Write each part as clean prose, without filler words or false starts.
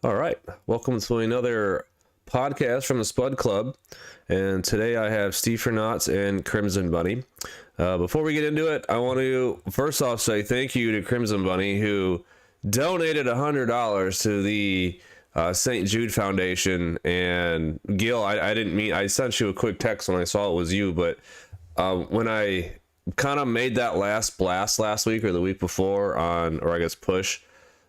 All right, welcome to another podcast from the Spud Club, and today I have Steve Fernotz and Crimson Bunny. Before we get into it, I want to first off say thank you to Crimson Bunny, who donated $100 to the St. Jude Foundation. And Gil, I didn't mean, I sent you a quick text when I saw it was you, but when I kind of made that last blast last week or the week before on, or I guess push,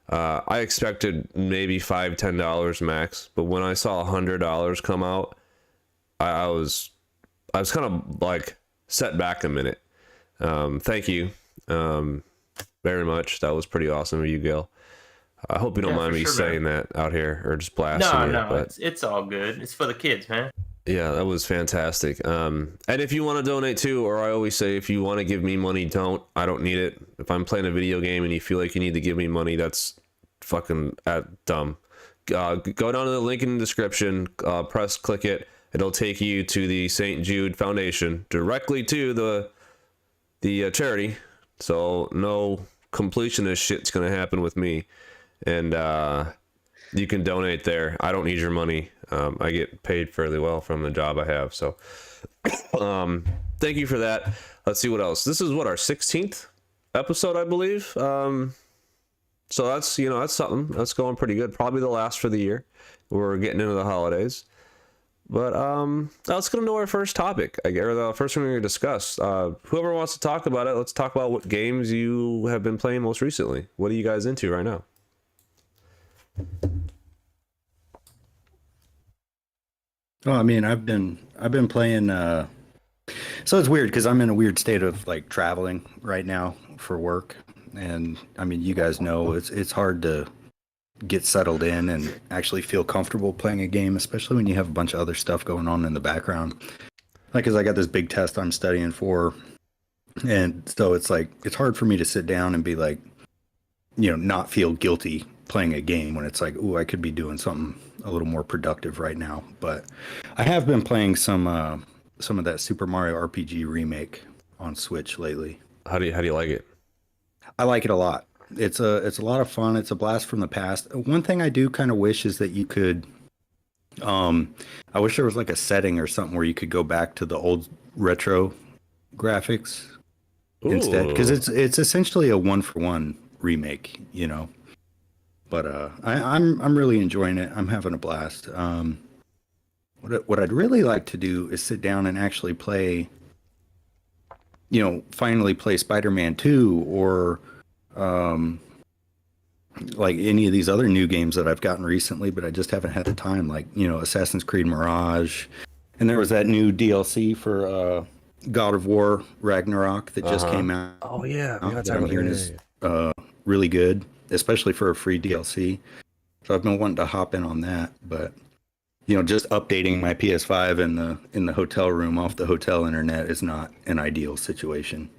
I expected maybe $5-10 max, but when I saw $100 come out, I was kind of like set back a minute. Thank you very much. That was pretty awesome of you, Gil. I hope you don't mind me saying that out here or just blasting No, it's all good. It's for the kids, man. Yeah, that was fantastic. And if you want to donate too, or I always say, if you want to give me money, don't. I don't need it. If I'm playing a video game and you feel like you need to give me money, that's fucking dumb. Go down to the link in the description, click it. It'll take you to the St. Jude Foundation, directly to the charity. So no completionist shit's gonna happen with me. And you can donate there. I don't need your money. I get paid fairly well from the job I have. So thank you for that. Let's see what else. This is what, our 16th episode, I believe. So that's, that's something. That's going pretty good. Probably the last for the year. We're getting into the holidays. But let's get into our first topic, or the first one we're going to discuss. Whoever wants to talk about it, let's talk about what games you have been playing most recently. What are you guys into right now? Oh, I mean, I've been playing. So it's weird because I'm in a weird state of like traveling right now for work, and I mean, you guys know it's hard to get settled in and actually feel comfortable playing a game, especially when you have a bunch of other stuff going on in the background. Like, cause I got this big test I'm studying for, and so it's like it's hard for me to sit down and be like, not feel guilty playing a game when it's like, ooh, I could be doing something a little more productive right now. But I have been playing some of that Super Mario RPG remake on Switch lately. How do you like it? I like it a lot. It's a lot of fun. It's a blast from the past. One thing I do kind of wish is that you could I wish there was like a setting or something where you could go back to the old retro graphics instead, because it's essentially a 1-for-1 remake, But I'm really enjoying it. I'm having a blast. What I'd really like to do is sit down and actually play, finally play Spider-Man 2 or like any of these other new games that I've gotten recently, but I just haven't had the time, like, Assassin's Creed Mirage. And there was that new DLC for God of War Ragnarok that just came out. Oh yeah, that I'm hearing is really good, especially for a free DLC. So I've been wanting to hop in on that, but just updating my PS5 in the hotel room off the hotel internet is not an ideal situation,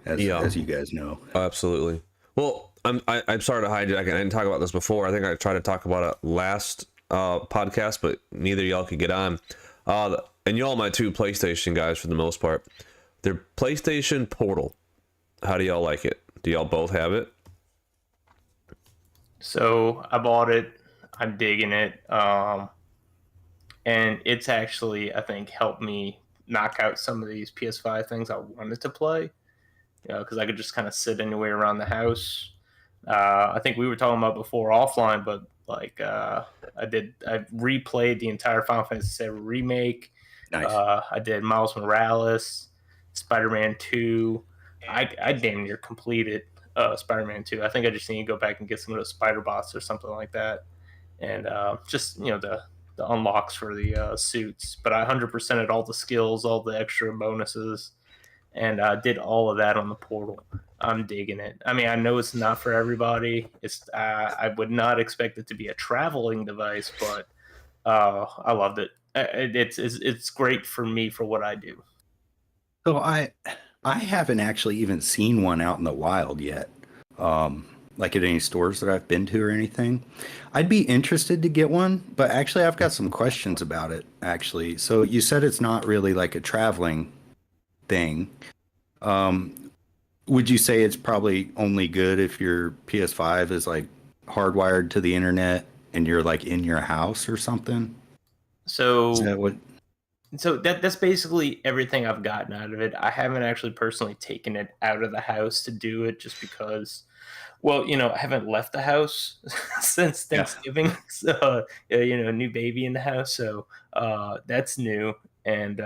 as you guys know. Absolutely. Well, I'm sorry to hide it. I didn't talk about this before. I think I tried to talk about it last podcast, but neither of y'all could get on. And y'all my two PlayStation guys for the most part. They're PlayStation Portal. How do y'all like it? Do y'all both have it? So I bought it. I'm digging it. And it's actually, I think, helped me knock out some of these PS5 things I wanted to play. Because I could just kind of sit anywhere around the house. I think we were talking about before offline, but like I replayed the entire Final Fantasy VII remake. Nice. I did Miles Morales, Spider-Man 2. I damn near completed Spider-Man 2. I think I just need to go back and get some of those spider bots or something like that, and just the unlocks for the suits. But I 100%ed all the skills, all the extra bonuses, and did all of that on the Portal. I'm digging it. I mean, I know it's not for everybody. I would not expect it to be a traveling device, but I loved it. It's great for me for what I do. So I haven't actually even seen one out in the wild yet, like at any stores that I've been to or anything. I'd be interested to get one, but actually I've got some questions about it, actually. So you said it's not really like a traveling thing. Would you say it's probably only good if your PS5 is like hardwired to the internet and you're like in your house or something? So Is that what? So that's basically everything I've gotten out of it. I haven't actually personally taken it out of the house to do it just because, well, I haven't left the house since Yeah. Thanksgiving. So, new baby in the house. So that's new. And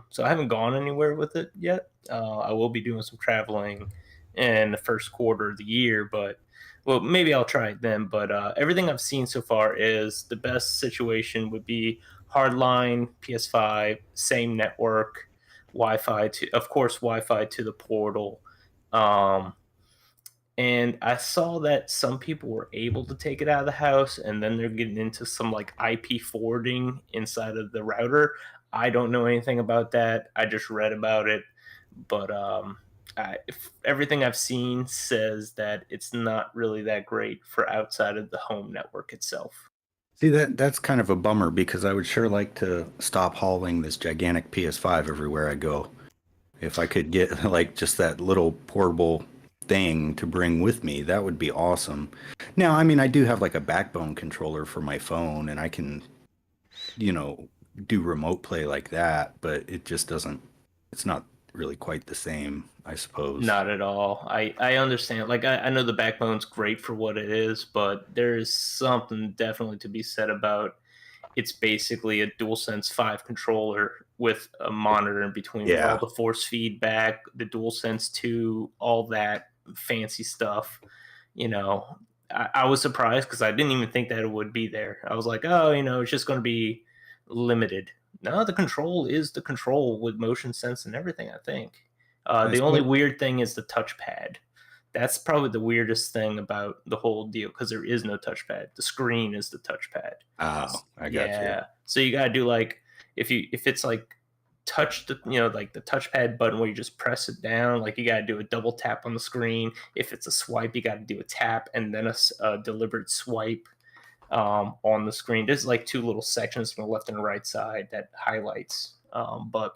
so I haven't gone anywhere with it yet. I will be doing some traveling in the first quarter of the year, but well, maybe I'll try it then. But everything I've seen so far is the best situation would be hardline PS5, same network, Wi-Fi to, of course, Wi-Fi to the portal. Um, and I saw that some people were able to take it out of the house, and then they're getting into some like IP forwarding inside of the router. I don't know anything about that. I just read about it, but everything I've seen says that it's not really that great for outside of the home network itself. See, that's kind of a bummer because I would sure like to stop hauling this gigantic PS5 everywhere I go. If I could get like just that little portable thing to bring with me, that would be awesome. Now, I mean, I do have like a backbone controller for my phone and I can, you know, do remote play like that, but it just doesn't, it's not really quite the same, I suppose. Not at all. I understand. Like, I know the backbone's great for what it is, but there is something definitely to be said about it's basically a DualSense 5 controller with a monitor in between with all Yeah. the force feedback, the DualSense 2, all that fancy stuff. I was surprised because I didn't even think that it would be there. I was like, oh, it's just going to be limited. No, the control is the control with motion sense and everything, I think. Nice. The only weird thing is the touchpad. That's probably the weirdest thing about the whole deal because there is no touchpad. The screen is the touchpad. Oh, I got you. Yeah. So you gotta do like if it's like touch the like the touchpad button where you just press it down, like you gotta do a double tap on the screen. If it's a swipe, you gotta do a tap and then a deliberate swipe on the screen. There's like two little sections from the left and the right side that highlights. But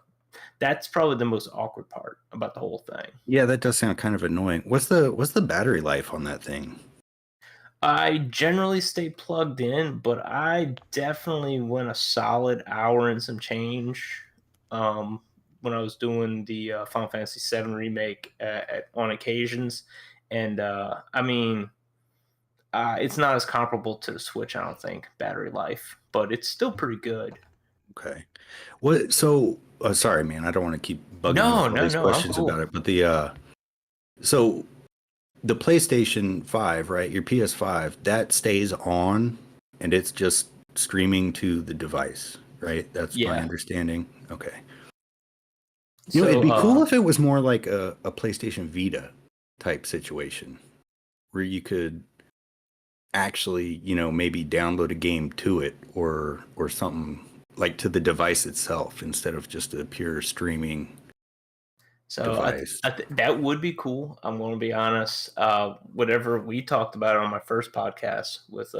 that's probably the most awkward part about the whole thing. Yeah, that does sound kind of annoying. What's the battery life on that thing? I generally stay plugged in, but I definitely went a solid hour and some change when I was doing the Final Fantasy VII remake on occasions. And I mean, it's not as comparable to the Switch, I don't think, battery life, but it's still pretty good. Okay. What? So, sorry, man. I don't want to keep bugging you with all these I'm questions cool. about it, but so the PlayStation 5, right? Your PS5, that stays on, and it's just streaming to the device, right? That's my understanding. Okay. It'd be cool if it was more like a PlayStation Vita type situation, where you could actually, maybe download a game to it or something like to the device itself instead of just a pure streaming device. That would be cool. I'm going to be honest. Whatever we talked about on my first podcast with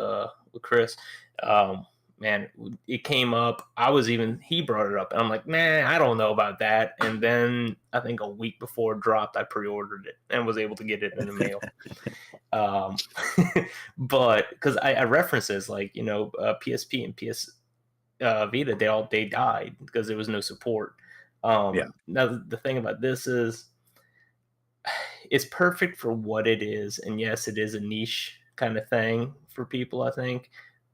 Chris, man, it came up. He brought it up, and I'm like, man, I don't know about that. And then I think a week before it dropped, I pre-ordered it and was able to get it in the mail. But because I references like PSP and PS Vita, they died because there was no support. Now the thing about this is it's perfect for what it is, and yes, it is a niche kind of thing for people, I think,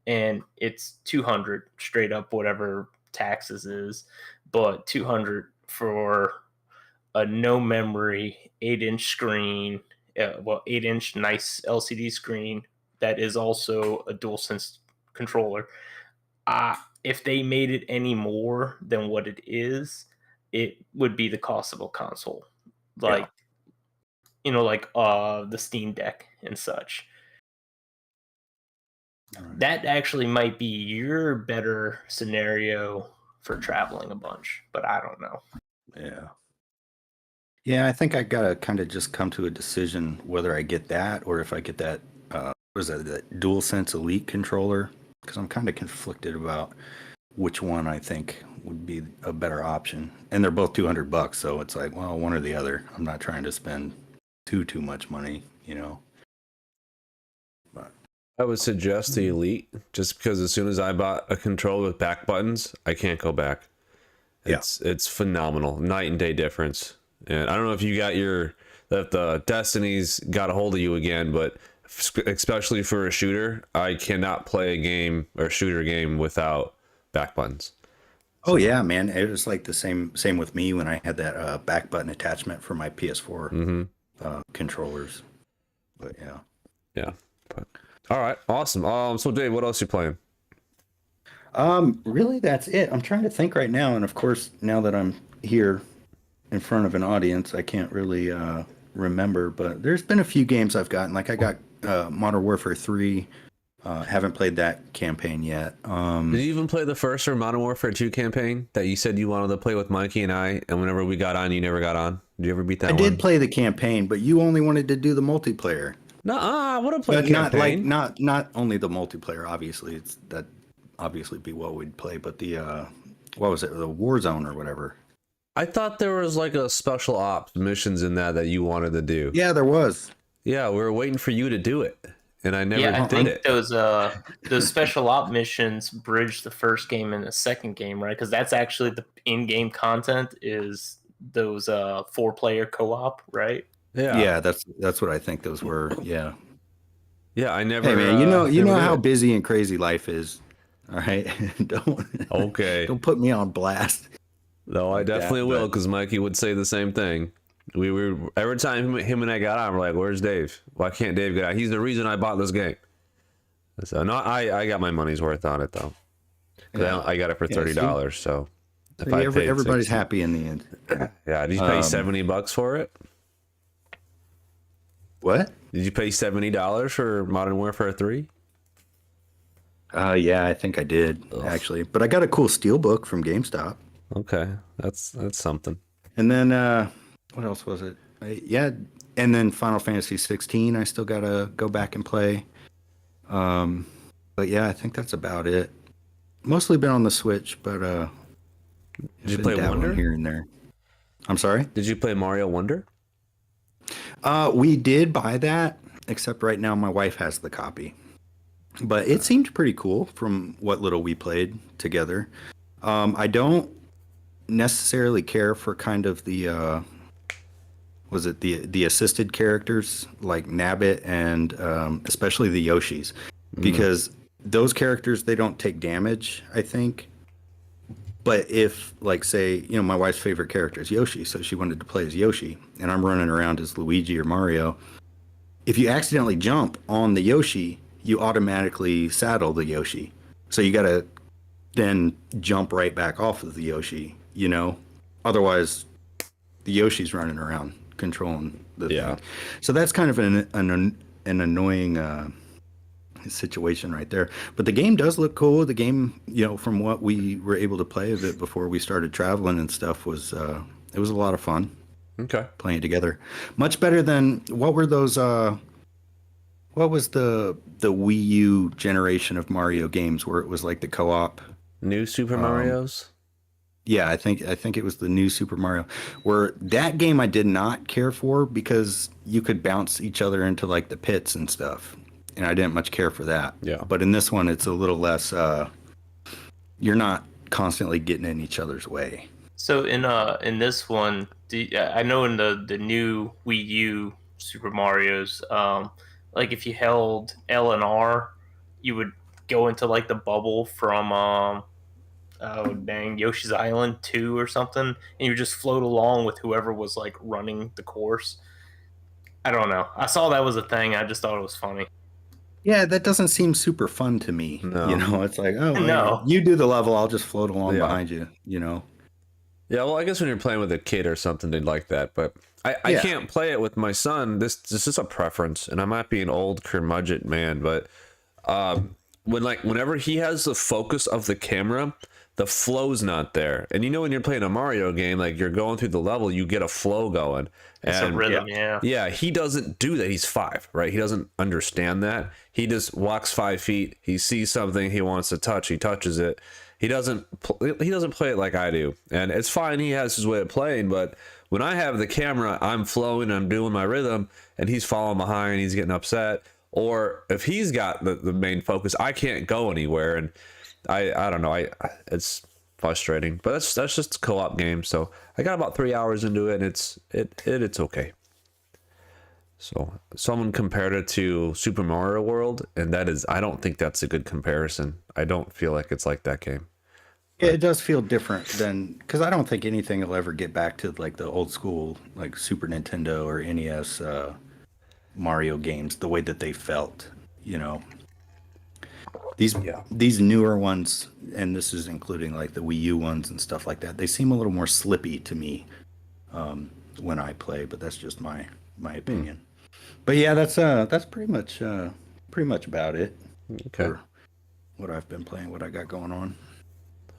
and it's 200 straight up whatever taxes is, but 200 for a no memory 8-inch screen, 8-inch nice LCD screen that is also a DualSense controller. If they made it any more than what it is, it would be the cost of a console, like the Steam Deck and such. Right. That actually might be your better scenario for traveling a bunch, but I don't know. Yeah, I think I gotta kind of just come to a decision whether I get that or if I get that that DualSense Elite controller, because I'm kind of conflicted about which one I think would be a better option. And they're both $200, so it's like, well, one or the other. I'm not trying to spend too much money, But I would suggest the Elite, just because as soon as I bought a controller with back buttons, I can't go back. It's phenomenal, night and day difference. And I don't know if you got that the Destiny's got a hold of you again, but especially for a shooter, I cannot play a game or shooter game without back buttons. Oh yeah, man. It was like the same with me when I had that back button attachment for my PS4 controllers. But yeah. But, all right, awesome. So Dave, what else you playing? Really, that's it. I'm trying to think right now, and of course, now that I'm here in front of an audience, I can't really remember. But there's been a few games I've gotten. Like I got Modern Warfare 3. Haven't played that campaign yet. Did you even play the first or Modern Warfare 2 campaign that you said you wanted to play with Mikey and I, and whenever we got on, you never got on? Did you ever beat that one? I did play the campaign, but you only wanted to do the multiplayer. I want to play But campaign. not only the multiplayer. Obviously, that obviously be what we'd play, but the what was it, the Warzone or whatever. I thought there was like a special ops missions in that you wanted to do. Yeah, there was. Yeah, we were waiting for you to do it, and I never I did think it. those special op missions bridge the first game and the second game, right? Because that's actually the in-game content is those 4-player co-op, right? Yeah, that's what I think those were. Yeah. Yeah, I never. Hey man, you know how did. busy and crazy life is. All right, don't put me on blast. No, I definitely will, because Mikey would say the same thing. We were every time him and I got on, we're like, "Where's Dave? Why can't Dave get out? He's the reason I bought this game." So no, I got my money's worth on it though. I got it for $30. So if everybody's happy in the end. Yeah, did you pay $70 for it? What? Did you pay $70 for Modern Warfare 3? Yeah, I think I did actually. But I got a cool steelbook from GameStop. Okay, that's something. And then what else was it? And then Final Fantasy 16. I still gotta go back and play. But yeah, I think that's about it. Mostly been on the Switch, but did you play Wonder here and there? I'm sorry. Did you play Mario Wonder? We did buy that, except right now my wife has the copy. But it seemed pretty cool from what little we played together. I don't necessarily care for kind of the the assisted characters like Nabbit and especially the Yoshis, because those characters, they don't take damage, I think. But if, like, say, my wife's favorite character is Yoshi, so she wanted to play as Yoshi, and I'm running around as Luigi or Mario, if you accidentally jump on the Yoshi, you automatically saddle the Yoshi. So you gotta then jump right back off of the Yoshi, Otherwise, the Yoshi's running around controlling the thing. So that's kind of an annoying situation right there. But the game does look cool. The game, from what we were able to play of it before we started traveling and stuff, was it was a lot of fun. Okay. Playing together. Much better than what were those what was the Wii U generation of Mario games where it was like the co-op? New Super Mario's? Yeah, I think it was the new Super Mario, where that game I did not care for because you could bounce each other into like the pits and stuff. And I didn't much care for that. Yeah. But in this one, it's a little less. You're not constantly getting in each other's way. So in this one, I know in the new Wii U Super Mario's, like if you held L and R, you would go into like the bubble from Yoshi's Island 2 or something, and you would just float along with whoever was like running the course. I don't know. I saw that was a thing. I just thought it was funny. Yeah, that doesn't seem super fun to me. No. It's like, No. you do the level, I'll just float along behind you, Yeah, well, I guess when you're playing with a kid or something, they'd like that. But I can't play it with my son. This is a preference, and I might be an old curmudgeon man, but whenever he has the focus of the camera, the flow's not there. And when you're playing a Mario game, like you're going through the level, you get a flow going. It's a rhythm, yeah. Yeah, he doesn't do that. He's 5, right? He doesn't understand that. He just walks 5 feet. He sees something he wants to touch. He touches it. He doesn't play it like I do. And it's fine. He has his way of playing. But when I have the camera, I'm flowing. I'm doing my rhythm. And he's falling behind. He's getting upset. or if he's got the main focus, I can't go anywhere, and I don't know. It's frustrating, but that's just a co-op game. So I got about 3 hours into it, and it's okay. So someone compared it to Super Mario World, and I don't think that's a good comparison. I don't feel like it's like that game. Yeah, it does feel different than, because I don't think anything will ever get back to like the old school, like Super Nintendo or NES Mario games, the way that they felt. You know, these newer ones, and this is including like the Wii U ones and stuff like that. They seem a little more slippy to me when I play, but that's just my opinion. But yeah, that's pretty much about it. Okay. For what I've been playing, what I got going on.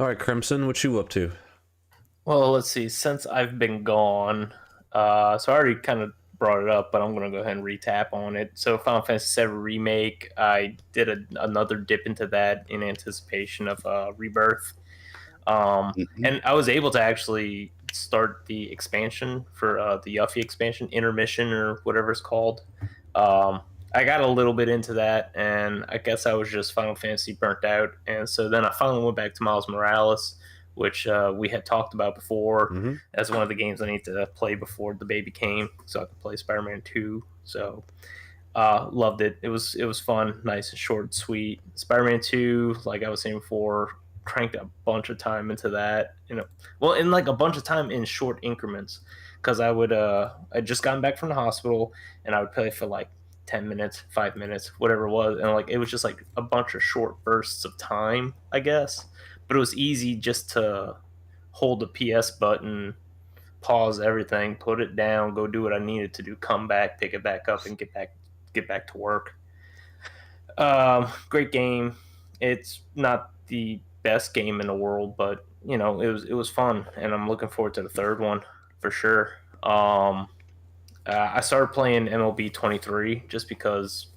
All right, Crimson, what you up to? Well, let's see. Since I've been gone, so I already kind of brought it up, but I'm going to go ahead and retap on it. So Final Fantasy VII Remake, I did another dip into that in anticipation of Rebirth. And I was able to actually start the expansion for the Yuffie expansion, Intermission or whatever it's called. I got a little bit into that, and I guess I was just Final Fantasy burnt out. And so then I finally went back to Miles Morales, which we had talked about before as one of the games I need to play before the baby came, so I could play Spider-Man 2. So loved it. It was fun, nice and short and sweet. Spider-Man 2, like I was saying before, cranked a bunch of time into that. Well, in like a bunch of time in short increments, because I'd just gotten back from the hospital, and I would play for like 10 minutes, 5 minutes, whatever it was. And like, it was just like a bunch of short bursts of time, I guess. But it was easy just to hold the PS button, pause everything, put it down, go do what I needed to do, come back, pick it back up, and get back to work. Great game. It's not the best game in the world, but it was fun, and I'm looking forward to the third one for sure. I started playing MLB 23 just because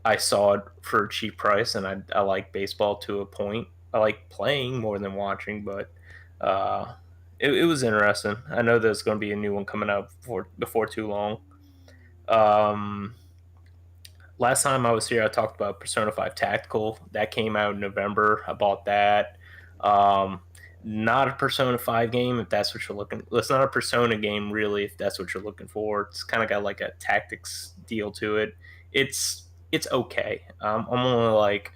I saw it for a cheap price, and I like baseball to a point. I like playing more than watching, but it was interesting. I know there's going to be a new one coming out before too long. Last time I was here, I talked about Persona 5 Tactical. That came out in November. I bought that. Not a Persona 5 game, if that's what you're looking for. It's not a Persona game, really, if that's what you're looking for. It's kind of got like a tactics deal to it. It's okay. I'm only like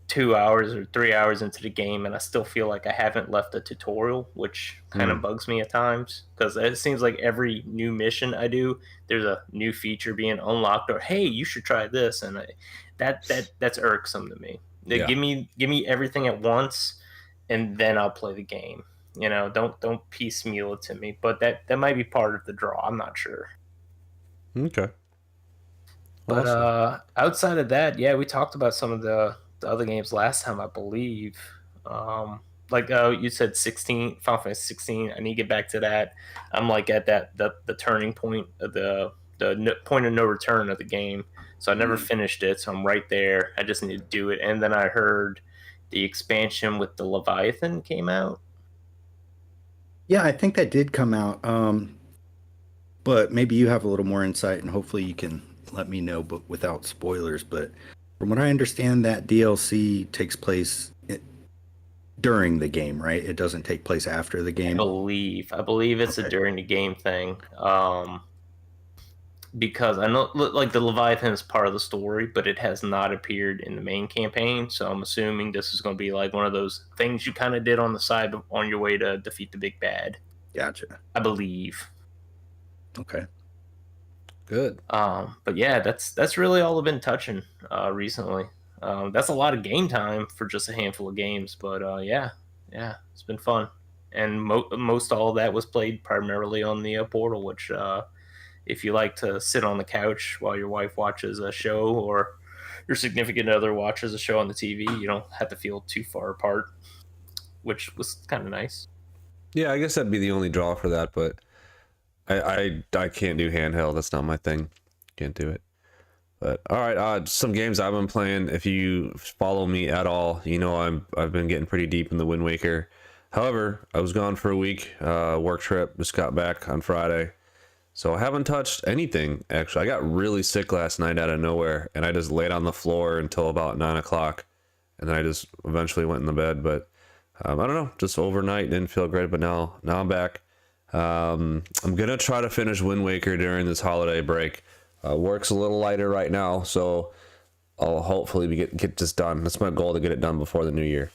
2 hours or 3 hours into the game, and I still feel like I haven't left a tutorial, which kind of bugs me at times, because it seems like every new mission I do, there's a new feature being unlocked, or hey, you should try this, and that's irksome to me. Yeah. Give me everything at once, and then I'll play the game. Don't piecemeal it to me. But that might be part of the draw. I'm not sure. Okay. But Awesome. outside of that, yeah, we talked about some of the other games last time, I believe. Like you said, Final Fantasy 16. I need to get back to that. I'm like at the turning point of the point of no return of the game. So I never finished it. So I'm right there. I just need to do it. And then I heard the expansion with the Leviathan came out. Yeah, I think that did come out. But maybe you have a little more insight, and hopefully you can let me know, but without spoilers. But from what I understand, that DLC takes place during the game, right? It doesn't take place after the game. I believe it's a during the game thing. Because I know, like, the Leviathan is part of the story, but it has not appeared in the main campaign. So I'm assuming this is going to be like one of those things you kind of did on the side on your way to defeat the big bad. Gotcha. I believe. Okay. Good. But yeah, that's really all I've been touching recently. That's a lot of game time for just a handful of games, but yeah, it's been fun. And most all of that was played primarily on the Portal, which if you like to sit on the couch while your wife watches a show or your significant other watches a show on the TV, you don't have to feel too far apart, which was kind of nice. Yeah, I guess that'd be the only draw for that, but I can't do handheld. That's not my thing. Can't do it. But all right, some games I've been playing. If you follow me at all, I've been getting pretty deep in the Wind Waker. However, I was gone for a week, work trip. Just got back on Friday, So I haven't touched anything, actually. I got really sick last night out of nowhere, and I just laid on the floor until about 9 o'clock, and then I just eventually went in the bed. But I don't know, just overnight didn't feel great, but now I'm back. I'm gonna try to finish Wind Waker during this holiday break. Work's a little lighter right now, so I'll hopefully get this done. That's my goal, to get it done before the new year.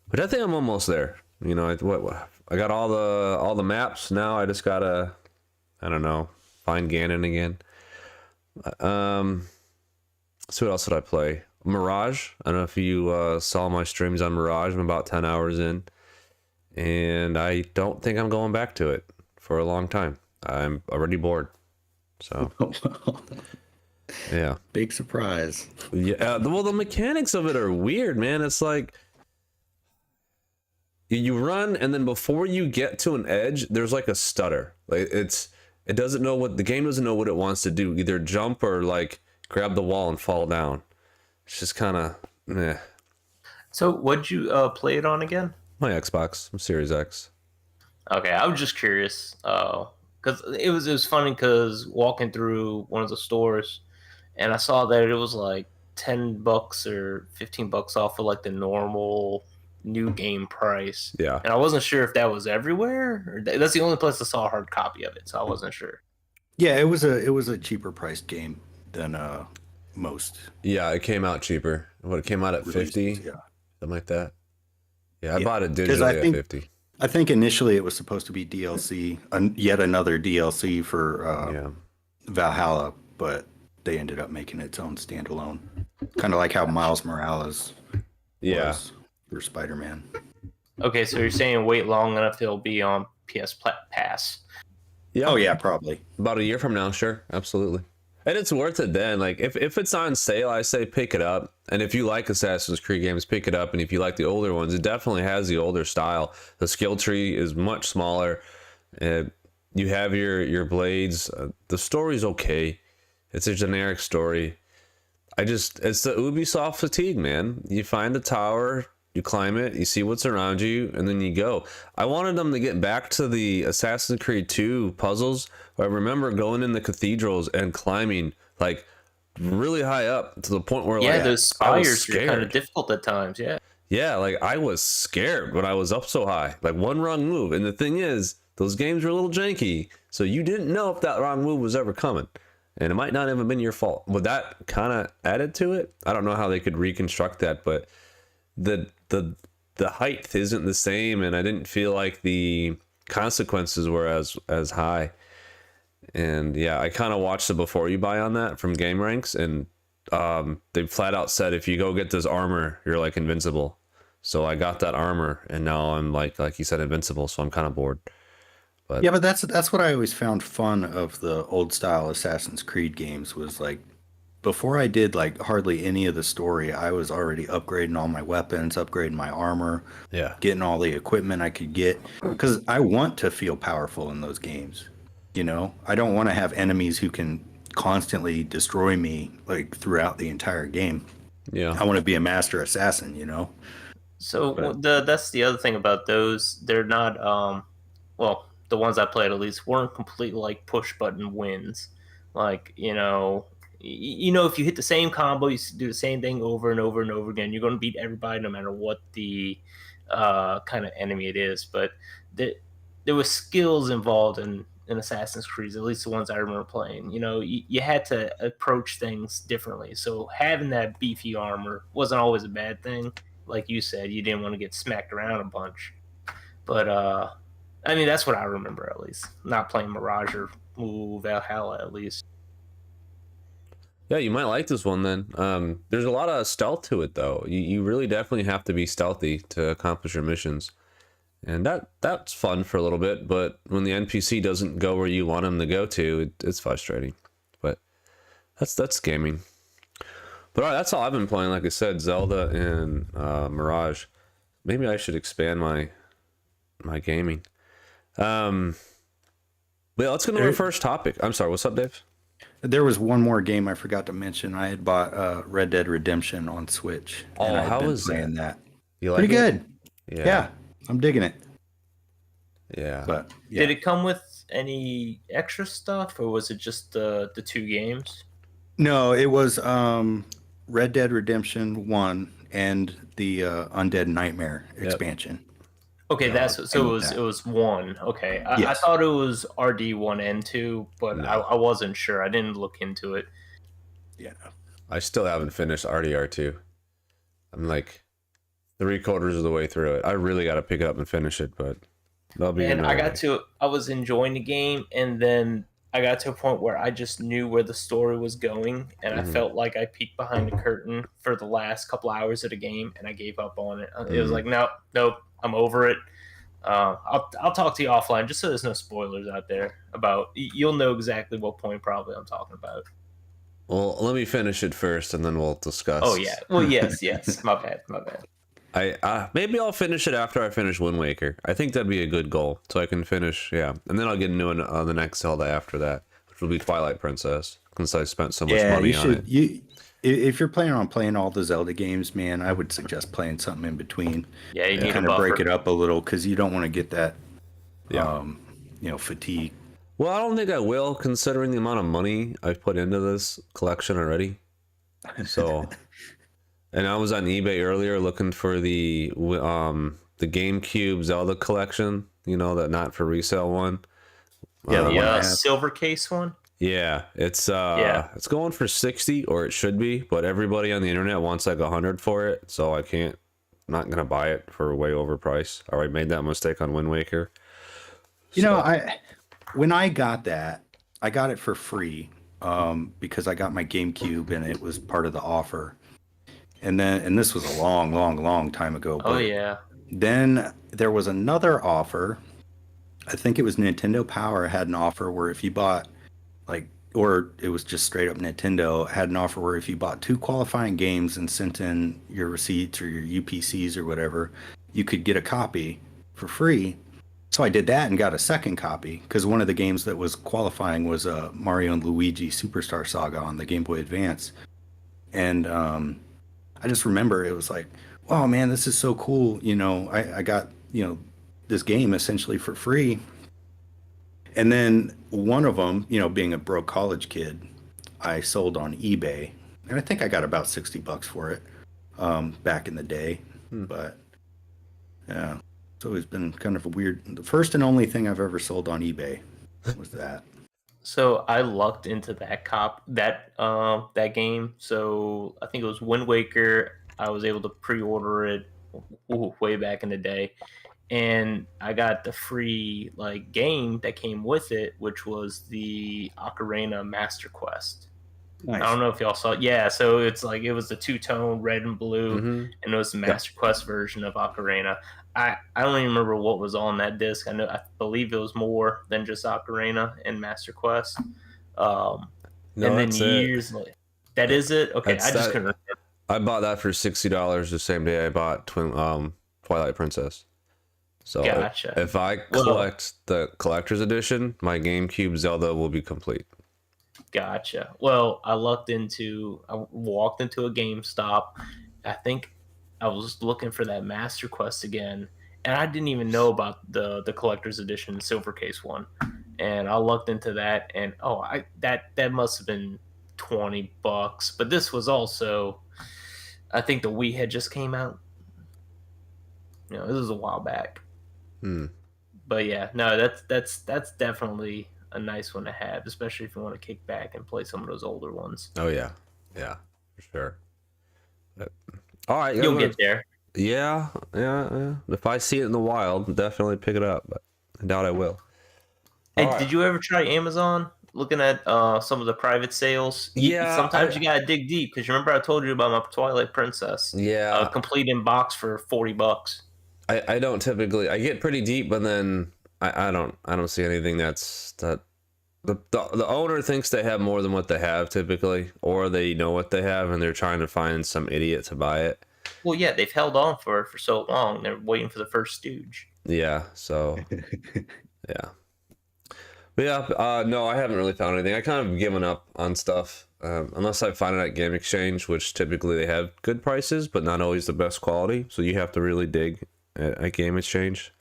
But I think I'm almost there. You know, I got all the maps now. I just gotta, I don't know, find Ganon again. So what else did I play? Mirage. I don't know if you saw my streams on Mirage. I'm about 10 hours in, and I don't think I'm going back to it for a long time. I'm already bored. So yeah, Big surprise. yeah. Well, the mechanics of it are weird, man. It's like you run, and then before you get to an edge, there's like a stutter. Like it doesn't know what the game doesn't know what it wants to do. Either jump or like grab the wall and fall down. It's just kind of meh. So what'd you play it on again? My Xbox, Series X. Okay, I was just curious because it was funny because walking through one of the stores and I saw that it was like $10 or $15 off of like the normal new game price. Yeah. And I wasn't sure if that was everywhere or that's the only place I saw a hard copy of it, so I wasn't sure. Yeah, it was a cheaper priced game than most. Yeah, it came out cheaper. What, it came out at 50? Yeah. Something like that. Yeah, I Yeah. bought it 'Cause digitally at 50. I think initially it was supposed to be DLC, yet another DLC for Yeah. Valhalla, but they ended up making its own standalone. Kind of like how Miles Morales Yeah. was for Spider-Man. Okay, so you're saying wait long enough it'll be on PS Pass. Yeah. Oh yeah, probably. About a year from now, sure. Absolutely. And it's worth it then. Like if it's on sale, I say pick it up. And if you like Assassin's Creed games, pick it up. And if you like the older ones, it definitely has the older style. The skill tree is much smaller. You have your blades. The story's okay. It's a generic story. It's the Ubisoft fatigue, man. You find a tower, you climb it, you see what's around you, and then you go. I wanted them to get back to the Assassin's Creed 2 puzzles. I remember going in the cathedrals and climbing like really high up to the point where like those I was spires are kind scared. of difficult at times. Yeah, like I was scared when I was up so high. Like one wrong move, and the thing is, those games are a little janky, so you didn't know if that wrong move was ever coming. And it might not have been your fault. But that kind of added to it. I don't know how they could reconstruct that, but the height isn't the same, and I didn't feel like the consequences were as high. And yeah, I kind of watched the before you buy on that from Game Ranks, and they flat out said if you go get this armor, you're like invincible. So I got that armor, and now I'm like you said, invincible. So I'm kind of bored. But Yeah, but that's what I always found fun of the old style Assassin's Creed games was like before I did like hardly any of the story, I was already upgrading all my weapons, upgrading my armor, yeah, getting all the equipment I could get because I want to feel powerful in those games. You know, I don't want to have enemies who can constantly destroy me like throughout the entire game. yeah, I want to be a master assassin, you know. So that's the other thing about those. They're not well, the ones I played at least weren't completely like push button wins. Like, if you hit the same combo, you do the same thing over and over and over again, you're going to beat everybody no matter what the kind of enemy it is. But there was skills involved in Assassin's Creed, at least the ones I remember playing. You had to approach things differently. So having that beefy armor wasn't always a bad thing. Like you said, you didn't want to get smacked around a bunch. But I mean, that's what I remember at least. Not playing Mirage or Valhalla at least. yeah. You might like this one then. There's a lot of stealth to it though. You really definitely have to be stealthy to accomplish your missions, and that's fun for a little bit. But when the NPC doesn't go where you want him to go to, it's frustrating. But that's gaming. But all right, that's all I've been playing. Like I said, Zelda and Mirage. Maybe I should expand my gaming. Well, let's go to our first topic. I'm sorry, what's up, Dave? There was one more game I forgot to mention. I had bought Red Dead Redemption on Switch. Oh, I had how been was playing that? You like Pretty it? good. Yeah, I'm digging it. Yeah. But yeah. Did it come with any extra stuff, or was it just the 2 games? No, it was Red Dead Redemption 1 and the Undead Nightmare expansion. Okay, No, so it was 1. Okay, I Yes. thought it was RD 1 and 2, but No. I wasn't sure. I didn't look into it. Yeah. I still haven't finished RDR2. I'm like 3/4 of the way through it. I really got to pick it up and finish it, but that'll be And another day. I was enjoying the game, and then I got to a point where I just knew where the story was going, and I felt like I peeked behind the curtain for the last couple hours of the game, and I gave up on it. It was like, nope, I'm over it. I'll talk to you offline, just so there's no spoilers out there about. You'll know exactly what point probably I'm talking about. Well, let me finish it first, and then we'll discuss. Oh yeah, well yes. My bad. Maybe I'll finish it after I finish Wind Waker. I think that'd be a good goal, so I can finish. Yeah, and then I'll get into the next Zelda after that, which will be Twilight Princess, since I spent so much money on it. If you're planning on playing all the Zelda games, man, I would suggest playing something in between. Yeah, you need kind a of break buffer. it up a little because you don't want to get that, fatigue. Well, I don't think I will, considering the amount of money I've put into this collection already. So, and I was on eBay earlier looking for the GameCube Zelda collection. You know, that not for resale one. Yeah, the one I have. Silver case one. Yeah, it's going for 60, or it should be, but everybody on the internet wants like 100 for it, so I'm not gonna buy it for way overpriced. I already made that mistake on Wind Waker. When I got that, I got it for free because I got my GameCube and it was part of the offer. And this was a long time ago. Oh yeah. Then there was another offer. I think it was Nintendo Power had an offer where if you bought or it was just straight up Nintendo had an offer where if you bought 2 qualifying games and sent in your receipts or your UPCs or whatever, you could get a copy for free. So I did that and got a second copy because one of the games that was qualifying was Mario and Luigi Superstar Saga on the Game Boy Advance. And I just remember it was like, wow, man, this is so cool. I got, this game essentially for free. And then one of them, being a broke college kid, I sold on eBay. And I think I got about $60 for it back in the day. But yeah. It's always been kind of a weird. The first and only thing I've ever sold on eBay was that. So I lucked into that game. So I think it was Wind Waker. I was able to pre-order it way back in the day, and I got the free game that came with it, which was the Ocarina Master Quest. Nice. I don't know if y'all saw it. Yeah, so it's it was the 2-tone red and blue, and it was the Master Quest version of Ocarina. I don't even remember what was on that disc. I believe it was more than just Ocarina and Master Quest. And then years later, that is it. Okay, I just couldn't remember. I bought that for $60 the same day I bought Twilight Princess. So Gotcha. if I collect the collector's edition, my GameCube Zelda will be complete. Gotcha. Well, I walked into a GameStop. I think I was looking for that Master Quest again, and I didn't even know about the collector's edition silver case one. And I looked into that, and that must have been $20. But this was also, I think the Wii had just came out. This was a while back. But yeah, no, that's definitely a nice one to have, especially if you want to kick back and play some of those older ones. Oh yeah, for sure. All right, you'll get there. Yeah. If I see it in the wild, definitely pick it up. But I doubt I will. Hey, did you ever try Amazon? Looking at some of the private sales. Yeah. Sometimes you gotta dig deep because remember I told you about my Twilight Princess. Yeah. Complete in box for $40. I don't typically. I get pretty deep, but then I don't see anything that the owner thinks they have more than what they have typically, or they know what they have and they're trying to find some idiot to buy it. Well, yeah, they've held on for so long. They're waiting for the first stooge. Yeah. So. Yeah. But yeah. No, I haven't really found anything. I kind of given up on stuff unless I find it at Game Exchange, which typically they have good prices, but not always the best quality. So you have to really dig at Game Exchange.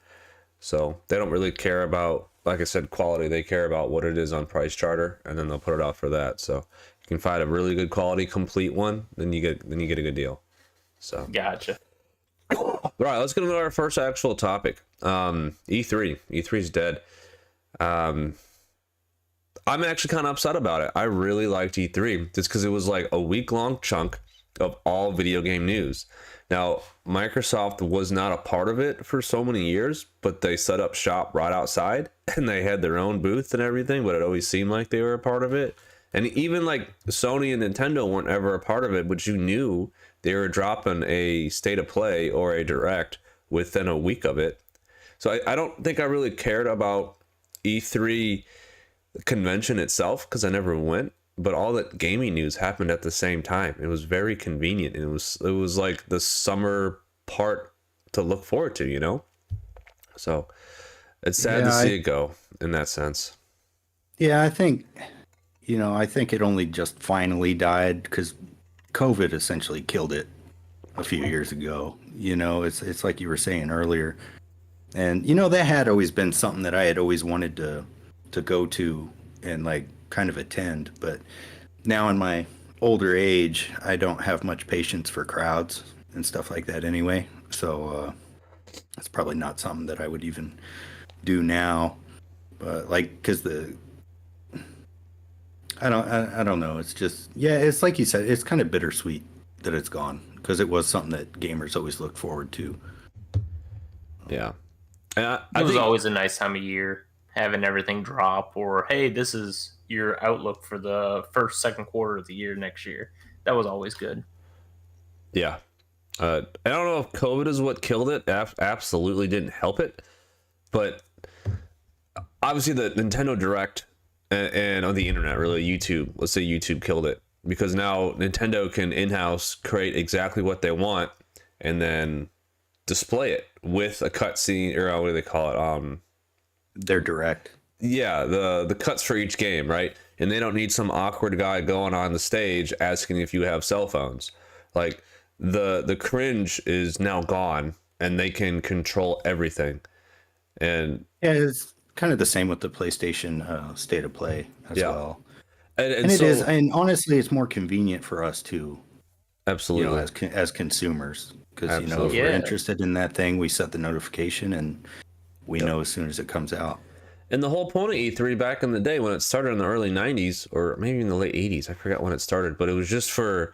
So they don't really care about like I said, quality. They care about what it is on Price Charter, and then they'll put it out for that. So you can find a really good quality, complete one, then you get a good deal. So Gotcha. all right, let's get into our first actual topic. E3. E3's dead. I'm actually kind of upset about it. I really liked E3 just because it was like a week-long chunk of all video game news. Now, Microsoft was not a part of it for so many years, but they set up shop right outside and they had their own booth and everything, but it always seemed like they were a part of it. And even like Sony and Nintendo weren't ever a part of it, but you knew they were dropping a state of play or a direct within a week of it. So I don't think I really cared about E3 convention itself because I never went, but all that gaming news happened at the same time. It was very convenient, and it was like the summer part to look forward to, you know. So it's sad to see it go in that sense. Yeah, I think it only just finally died because COVID essentially killed it a few years ago. You know, it's like you were saying earlier, and you know that had always been something that I had always wanted to go to and like kind of attend, but now in my older age I don't have much patience for crowds and stuff like that anyway, so that's probably not something that I would even do now. But like, because I don't know, it's just, yeah, it's like you said, it's kind of bittersweet that it's gone because it was something that gamers always looked forward to. Yeah, and it was always a nice time of year, having everything drop, or hey, this is your outlook for the second quarter of the year next year. That was always good. Yeah. I don't know if COVID is what killed it. Absolutely didn't help it. But obviously the Nintendo Direct and on the internet, really YouTube, let's say YouTube killed it, because now Nintendo can in-house create exactly what they want and then display it with a cutscene, or what do they call it? Their Direct. Yeah, the cuts for each game, right? And they don't need some awkward guy going on the stage asking if you have cell phones. Like the cringe is now gone, and they can control everything. And yeah, it's kind of the same with the PlayStation State of Play as well. And it so, is, and honestly, it's more convenient for us too. Absolutely, you know, as consumers, because you know, if we're interested in that thing, we set the notification and we know as soon as it comes out. And the whole point of E3 back in the day, when it started in the early 90s, or maybe in the late 80s, I forgot when it started, but it was just for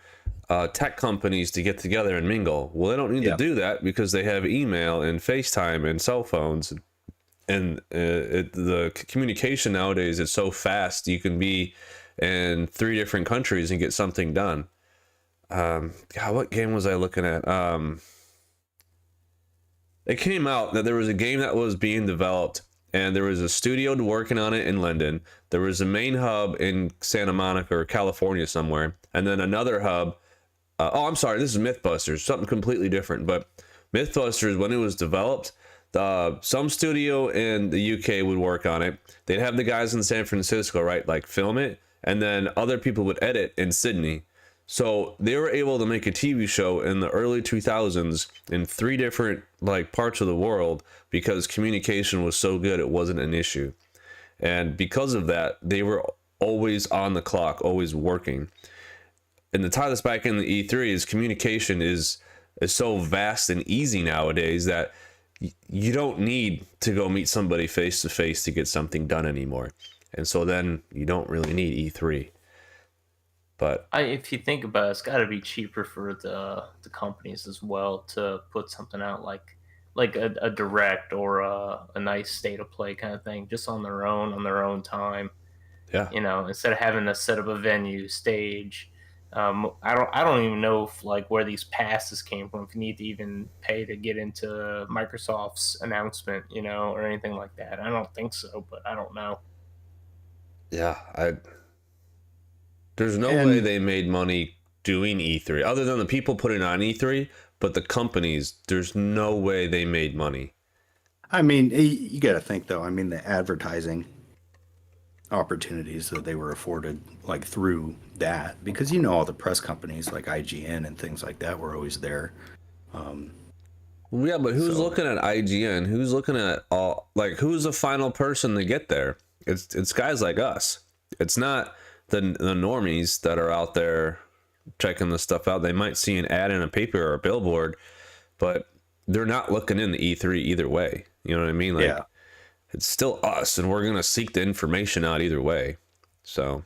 tech companies to get together and mingle. Well, they don't need to do that because they have email and FaceTime and cell phones. And the communication nowadays is so fast. You can be in 3 different countries and get something done. God, what game was I looking at? It came out that there was a game that was being developed, and there was a studio working on it in London. There was a main hub in Santa Monica or California somewhere, and then another hub. I'm sorry, this is Mythbusters, something completely different. But Mythbusters, when it was developed, some studio in the UK would work on it. They'd have the guys in San Francisco, right, like film it, and then other people would edit in Sydney. So they were able to make a TV show in the early 2000s in 3 different like parts of the world because communication was so good it wasn't an issue. And because of that, they were always on the clock, always working. And to tie this back in the E3 is communication is so vast and easy nowadays that you don't need to go meet somebody face to face to get something done anymore. And so then you don't really need E3. But if you think about it, it's got to be cheaper for the companies as well to put something out like a direct or a nice state of play kind of thing, just on their own time. Yeah, you know, instead of having to set up a venue, stage. I don't even know if like where these passes came from. If you need to even pay to get into Microsoft's announcement, you know, or anything like that. I don't think so, but I don't know. Yeah, there's no way they made money doing E3 other than the people putting on E3, but the companies, there's no way they made money. I mean, you got to think though. I mean, the advertising opportunities that they were afforded like through that, because you know all the press companies like IGN and things like that were always there. Yeah, but who's So- looking at IGN? Who's looking at all, like, who's the final person to get there? It's guys like us. It's not the normies that are out there checking this stuff out. They might see an ad in a paper or a billboard, but they're not looking into E3 either way. You know what I mean? Like, Yeah. it's still us, and we're gonna seek the information out either way. So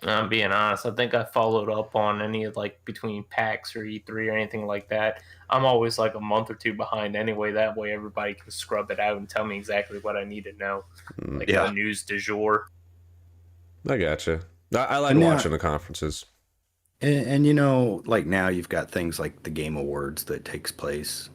I'm being honest. I think I followed up on any of like between PAX or E3 or anything like that. I'm always like a month or two behind anyway. That way everybody can scrub it out and tell me exactly what I need to know. Like Yeah. the news du jour. I gotcha. I like And now- watching the conferences. And you know, like now you've got things like the Game Awards that takes place.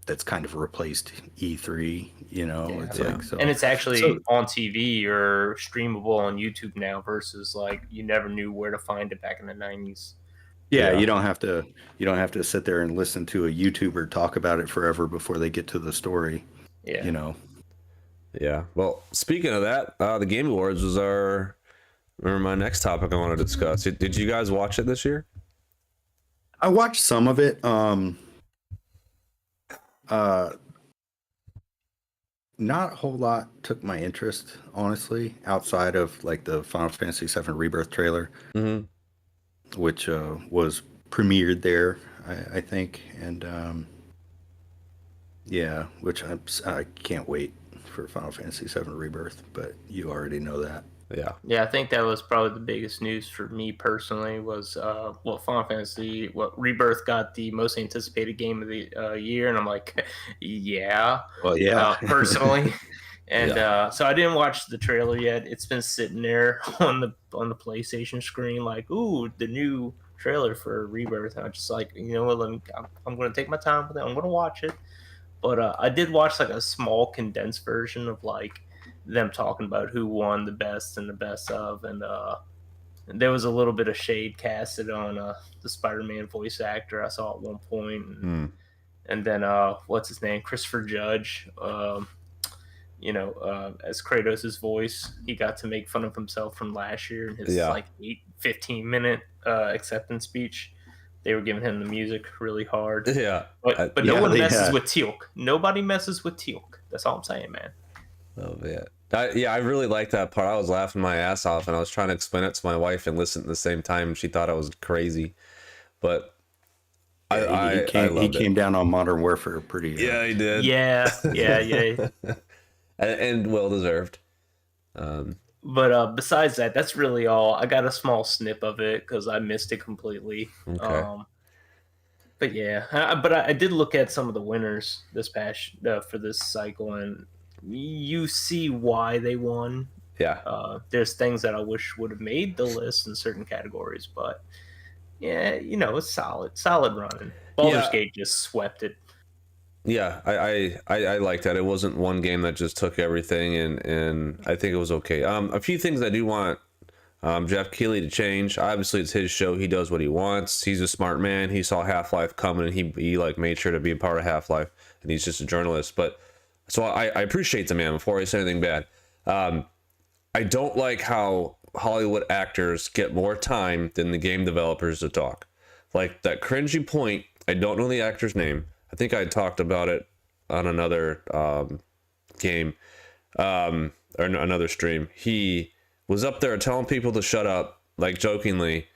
That's kind of replaced E3. You know, Yeah. it's Yeah. like so. And it's actually So- on TV or streamable on YouTube now versus like you never knew where to find it back in the 90s. Yeah, Yeah. you don't have to sit there and listen to a YouTuber talk about it forever before they get to the story. Yeah. You know. Yeah. Well, speaking of that, the Game Awards was my next topic I want to discuss. Did you guys watch it this year? I watched some of it. Not a whole lot took my interest, honestly, outside of like the Final Fantasy VII Rebirth trailer, Mm-hmm. which was premiered there, I think, and yeah, which I can't wait for Final Fantasy VII Rebirth, but you already know that. Yeah. Yeah, I think that was probably the biggest news for me personally was Final Fantasy Rebirth got the most anticipated game of the year, and I'm like, yeah, Well, yeah, personally. And so I didn't watch the trailer yet. It's been sitting there on the PlayStation screen, like, ooh, the new trailer for Rebirth. And I'm just like, you know what? I'm going to take my time with it. I'm going to watch it. But I did watch like a small condensed version of like them talking about who won the best and the best of, and there was a little bit of shade casted on the Spider-Man voice actor I saw at one point, and then what's his name, Christopher Judge, as Kratos' voice, he got to make fun of himself from last year in his like 15-minute acceptance speech. They were giving him the music really hard. Yeah. But no one messes with Teal'c. Nobody messes with Teal'c. That's all I'm saying, man. Oh man. I really liked that part. I was laughing my ass off, and I was trying to explain it to my wife and listen at the same time, and she thought I was crazy. But he came down on Modern Warfare pretty. Yeah, he did. Yeah. and well deserved. But besides that, that's really all. I got a small snip of it because I missed it completely. Okay. But yeah, I did look at some of the winners this past for this cycle, and you see why they won. Yeah. There's things that I wish would have made the list in certain categories, but yeah, it's solid running. Baldur's Gate just swept it. Yeah, I like that. It wasn't one game that just took everything, and I think it was okay. A few things I do want Jeff Keighley to change. Obviously, it's his show. He does what he wants. He's a smart man. He saw Half-Life coming, and he like made sure to be a part of Half-Life, and he's just a journalist. But so I appreciate the man before I say anything bad. I don't like how Hollywood actors get more time than the game developers to talk. Like that cringy point. I don't know the actor's name. I think I talked about it on another game or another stream. He was up there telling people to shut up, like jokingly,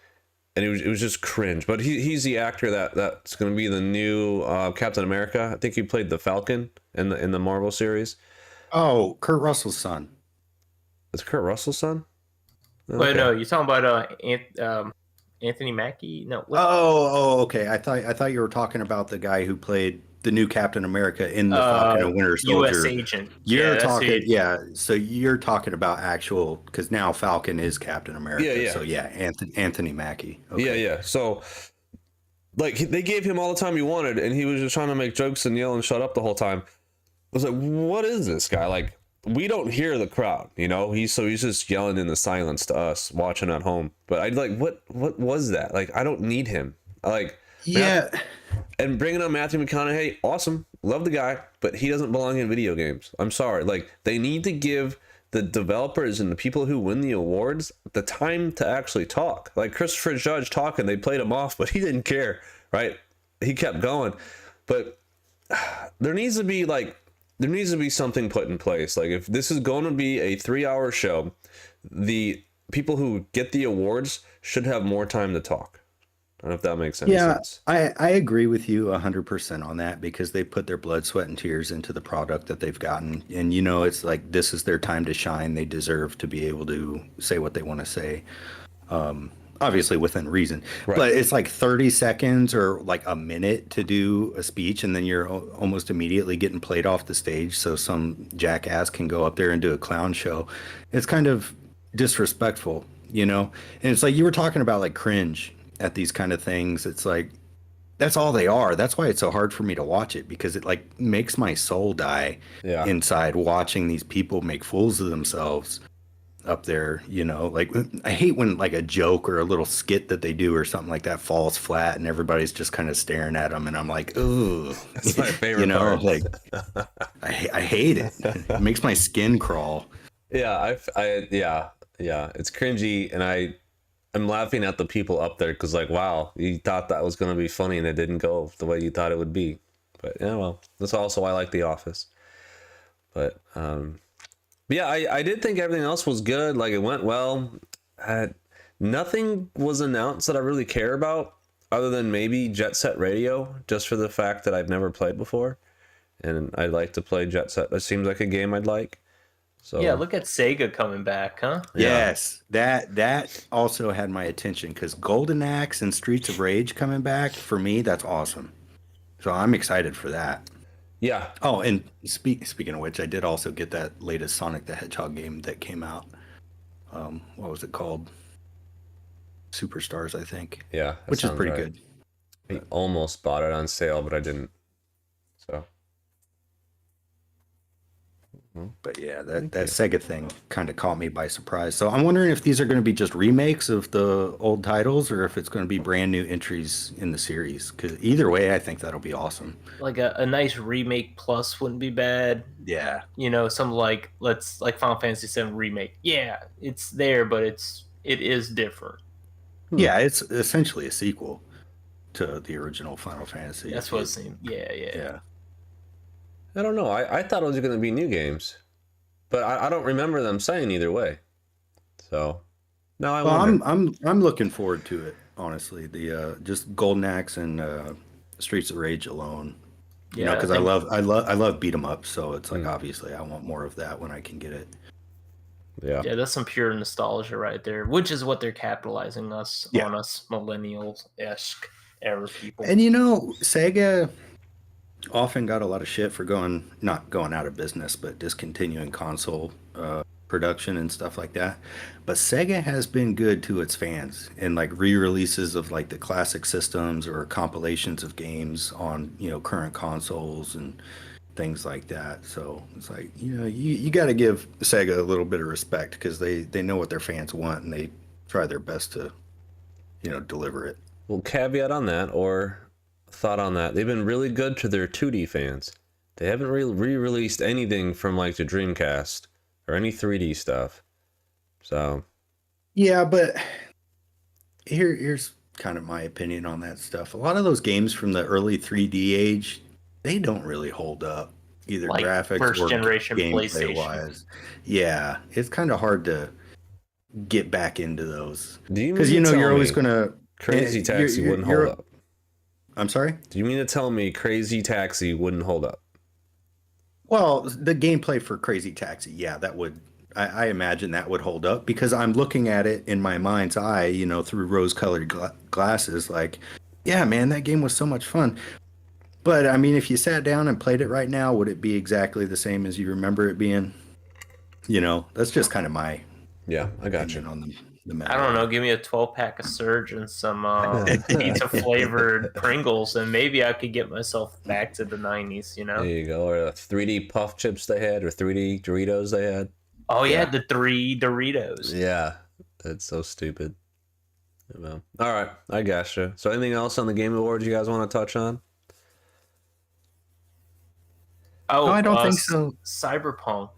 and it was just cringe. But he's the actor that's going to be the new Captain America. I think he played the Falcon in the Marvel series. Oh, Kurt Russell's son. It's Kurt Russell's son. Okay. Wait, no, you're talking about Anthony Mackie? No. Oh, okay. I thought you were talking about the guy who played the new Captain America in the Falcon and Winter Soldier. U.S. agent. You're talking, so you're talking about actual, because now Falcon is Captain America. Yeah. So yeah, Anthony Mackie. Okay. Yeah. So, like, they gave him all the time he wanted, and he was just trying to make jokes and yell and shut up the whole time. I was like, what is this guy? Like, we don't hear the crowd, he's just yelling in the silence to us watching at home. But I'd like, what was that? Like, I don't need him. Yeah. And bringing on Matthew McConaughey, awesome, love the guy, but he doesn't belong in video games. I'm sorry. Like, they need to give the developers and the people who win the awards the time to actually talk. Like Christopher Judge talking, they played him off, but he didn't care, right? he kept going, but there needs to be something put in place. Like if this is going to be a 3-hour show, the people who get the awards should have more time to talk. I don't know if that makes any sense. I agree with you 100% on that, because they put their blood, sweat, and tears into the product that they've gotten. And, you know, it's like, this is their time to shine. They deserve to be able to say what they want to say. Obviously within reason, Right. But it's like 30 seconds or like a minute to do a speech, and then you're almost immediately getting played off the stage so some jackass can go up there and do a clown show. It's kind of disrespectful, you know? And it's like, you were talking about like cringe at these kind of things. It's like, that's all they are. That's why it's so hard for me to watch it, because it like makes my soul die inside, watching these people make fools of themselves up there, you know. Like, I hate when like a joke or a little skit that they do or something like that falls flat and everybody's just kind of staring at them, and I'm like, ooh, That's my favorite you know, part. like I hate it. It makes my skin crawl. Yeah, yeah, it's cringy, and I'm laughing at the people up there because, like, wow, you thought that was going to be funny and it didn't go the way you thought it would be. But yeah, well, that's also why I like The Office. But yeah, I did think everything else was good. Like, it went well. Nothing was announced that I really care about, other than maybe Jet Set Radio, just for the fact that I've never played before, and I'd like to play Jet Set. That seems like a game I'd like. So Yeah, look at Sega coming back, huh? Yes, that also had my attention, because Golden Axe and Streets of Rage coming back, for me, that's awesome. So I'm excited for that. Yeah. Oh, and speaking of which, I did also get that latest Sonic the Hedgehog game that came out. What was it called? Superstars, I think. Yeah. Which is pretty right. good. I almost bought it on sale, but I didn't. So. But yeah, that Sega thing kind of caught me by surprise. So I'm wondering if these are going to be just remakes of the old titles, or if it's going to be brand new entries in the series. Because either way, I think that'll be awesome. Like a nice remake plus wouldn't be bad. Yeah. You know, something like Final Fantasy VII remake. Yeah, it's there, but it is different. Yeah, it's essentially a sequel to the original Final Fantasy. That's what it seemed. Yeah. I don't know. I thought it was going to be new games, but I don't remember them saying either way. So now I'm looking forward to it, honestly. The just Golden Axe and Streets of Rage alone. You know, because I love beat 'em up, so it's like obviously I want more of that when I can get it. Yeah, that's some pure nostalgia right there, which is what they're capitalizing on us millennial-esque era people. And you know, Sega often got a lot of shit for not going out of business, but discontinuing console production and stuff like that. But Sega has been good to its fans, and like re-releases of like the classic systems or compilations of games on, you know, current consoles and things like that. So it's like, you know, you got to give Sega a little bit of respect, because they know what their fans want, and they try their best to, you know, deliver it. Well, caveat on that, or thought on that, they've been really good to their 2D fans. They haven't really re-released anything from like the Dreamcast or any 3D stuff. So yeah, but here's kind of my opinion on that stuff. A lot of those games from the early 3D age, they don't really hold up, either like graphics first or generation gameplay PlayStation wise. Yeah, it's kind of hard to get back into those, because you know you're always gonna Crazy Taxi wouldn't hold up. I'm sorry? Do you mean to tell me Crazy Taxi wouldn't hold up? Well, the gameplay for Crazy Taxi, yeah, that would. I imagine that would hold up, because I'm looking at it in my mind's eye, you know, through rose-colored glasses. Like, yeah, man, that game was so much fun. But I mean, if you sat down and played it right now, would it be exactly the same as you remember it being? You know, that's just kind of my I got you on the matter. I don't know. Give me a 12-pack of Surge and some pizza flavored Pringles, and maybe I could get myself back to the 90s. You know. There you go. Or the 3D puff chips they had, or 3D Doritos they had. Oh yeah, the 3 Doritos. Yeah, that's so stupid. Well, all right, I gotcha. So, anything else on the Game Awards you guys want to touch on? Oh, I don't think so. Cyberpunk.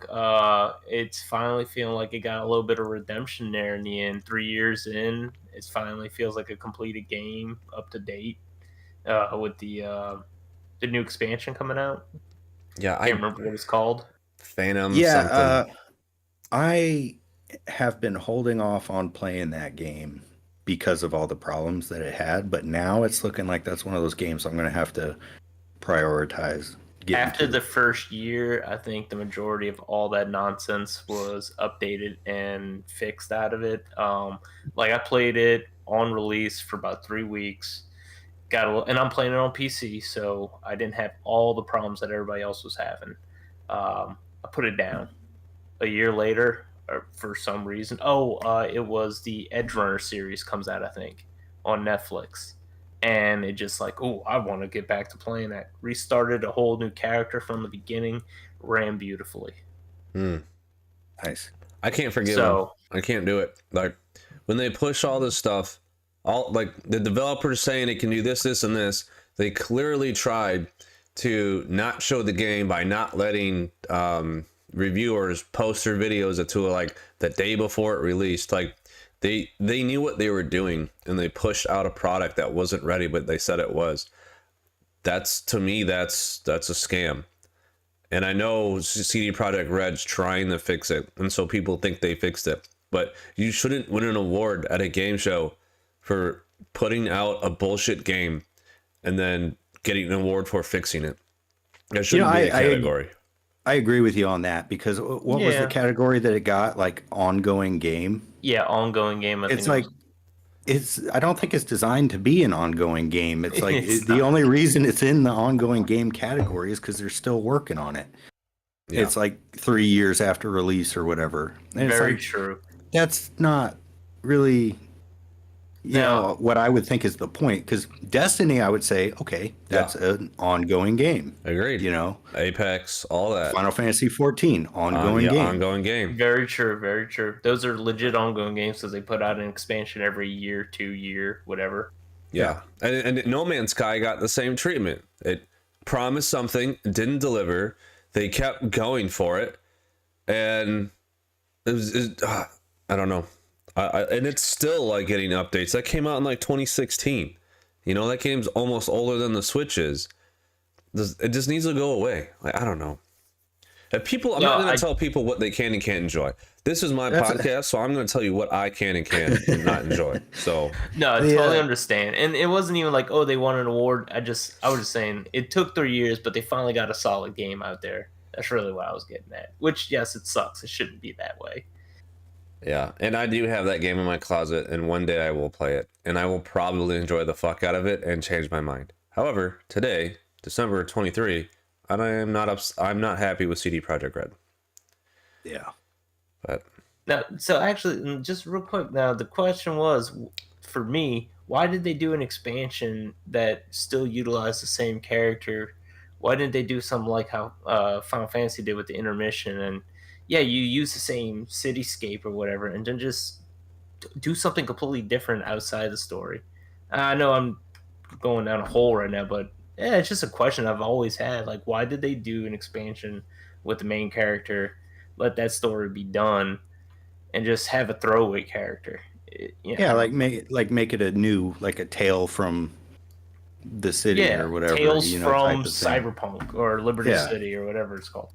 It's finally feeling like it got a little bit of redemption there in the end. 3 years in, it finally feels like a completed game, up to date. with the new expansion coming out. Yeah, I can't remember what it's called. Phantom Yeah, something. I have been holding off on playing that game because of all the problems that it had, but now it's looking like that's one of those games I'm going to have to prioritize getting After to. the first year, I think the majority of all that nonsense was updated and fixed out of it. Like I played it on release for about 3 weeks. And I'm playing it on PC, so I didn't have all the problems that everybody else was having. I put it down a year later, or for some reason. It was the Edge Runner series comes out, I think, on Netflix, and it just like, oh, I want to get back to playing that. Restarted a whole new character from the beginning, ran beautifully. Nice. I can't forgive them. I can't do it. Like when they push all this stuff, all like the developers saying it can do this, this, and this. They clearly tried to not show the game by not letting reviewers post their videos until like the day before it released. Like they knew what they were doing, and they pushed out a product that wasn't ready, but they said it was. That's, to me, that's a scam. And I know CD Projekt Red's trying to fix it, and so people think they fixed it. But you shouldn't win an award at a game show for putting out a bullshit game and then getting an award for fixing it. That shouldn't be a category. I agree with you on that, because what was the category that it got? Like ongoing game? Yeah, ongoing game. I don't think it's designed to be an ongoing game. It's like the not. only reason it's in the ongoing game category is because they're still working on it. Yeah. It's like 3 years after release or whatever. And Very it's like, true. That's not really, you know, what I would think is the point. Because Destiny, I would say, okay, that's an ongoing game. Agreed. You know, Apex, all that. Final Fantasy 14, ongoing game. Ongoing game. Very true. Very true. Those are legit ongoing games because they put out an expansion every year, 2 year, whatever. Yeah. And No Man's Sky got the same treatment. It promised something, didn't deliver. They kept going for it. And I don't know. And it's still like getting updates. That came out in like 2016. You know, that game's almost older than the Switch is. It just needs to go away. Like, I don't know. If people, I'm not going to tell people what they can and can't enjoy. This is my podcast, so I'm going to tell you what I can and can't not enjoy. So no, I totally understand. And it wasn't even like, oh, they won an award. I was just saying it took 3 years, but they finally got a solid game out there. That's really what I was getting at. Which, yes, it sucks. It shouldn't be that way. Yeah, and I do have that game in my closet, and one day I will play it, and I will probably enjoy the fuck out of it and change my mind. However, today, December 23, I'm not happy with CD Projekt Red. Yeah. But now, so actually, just real quick, now the question was, for me, why did they do an expansion that still utilized the same character? Why didn't they do something like how Final Fantasy did with the intermission? And yeah, you use the same cityscape or whatever, and then just do something completely different outside the story. I know I'm going down a hole right now, but yeah, it's just a question I've always had. Like, why did they do an expansion with the main character, let that story be done, and just have a throwaway character? Yeah, like make it a new, like a tale from the city or whatever. Tales from Cyberpunk or Liberty City or whatever it's called.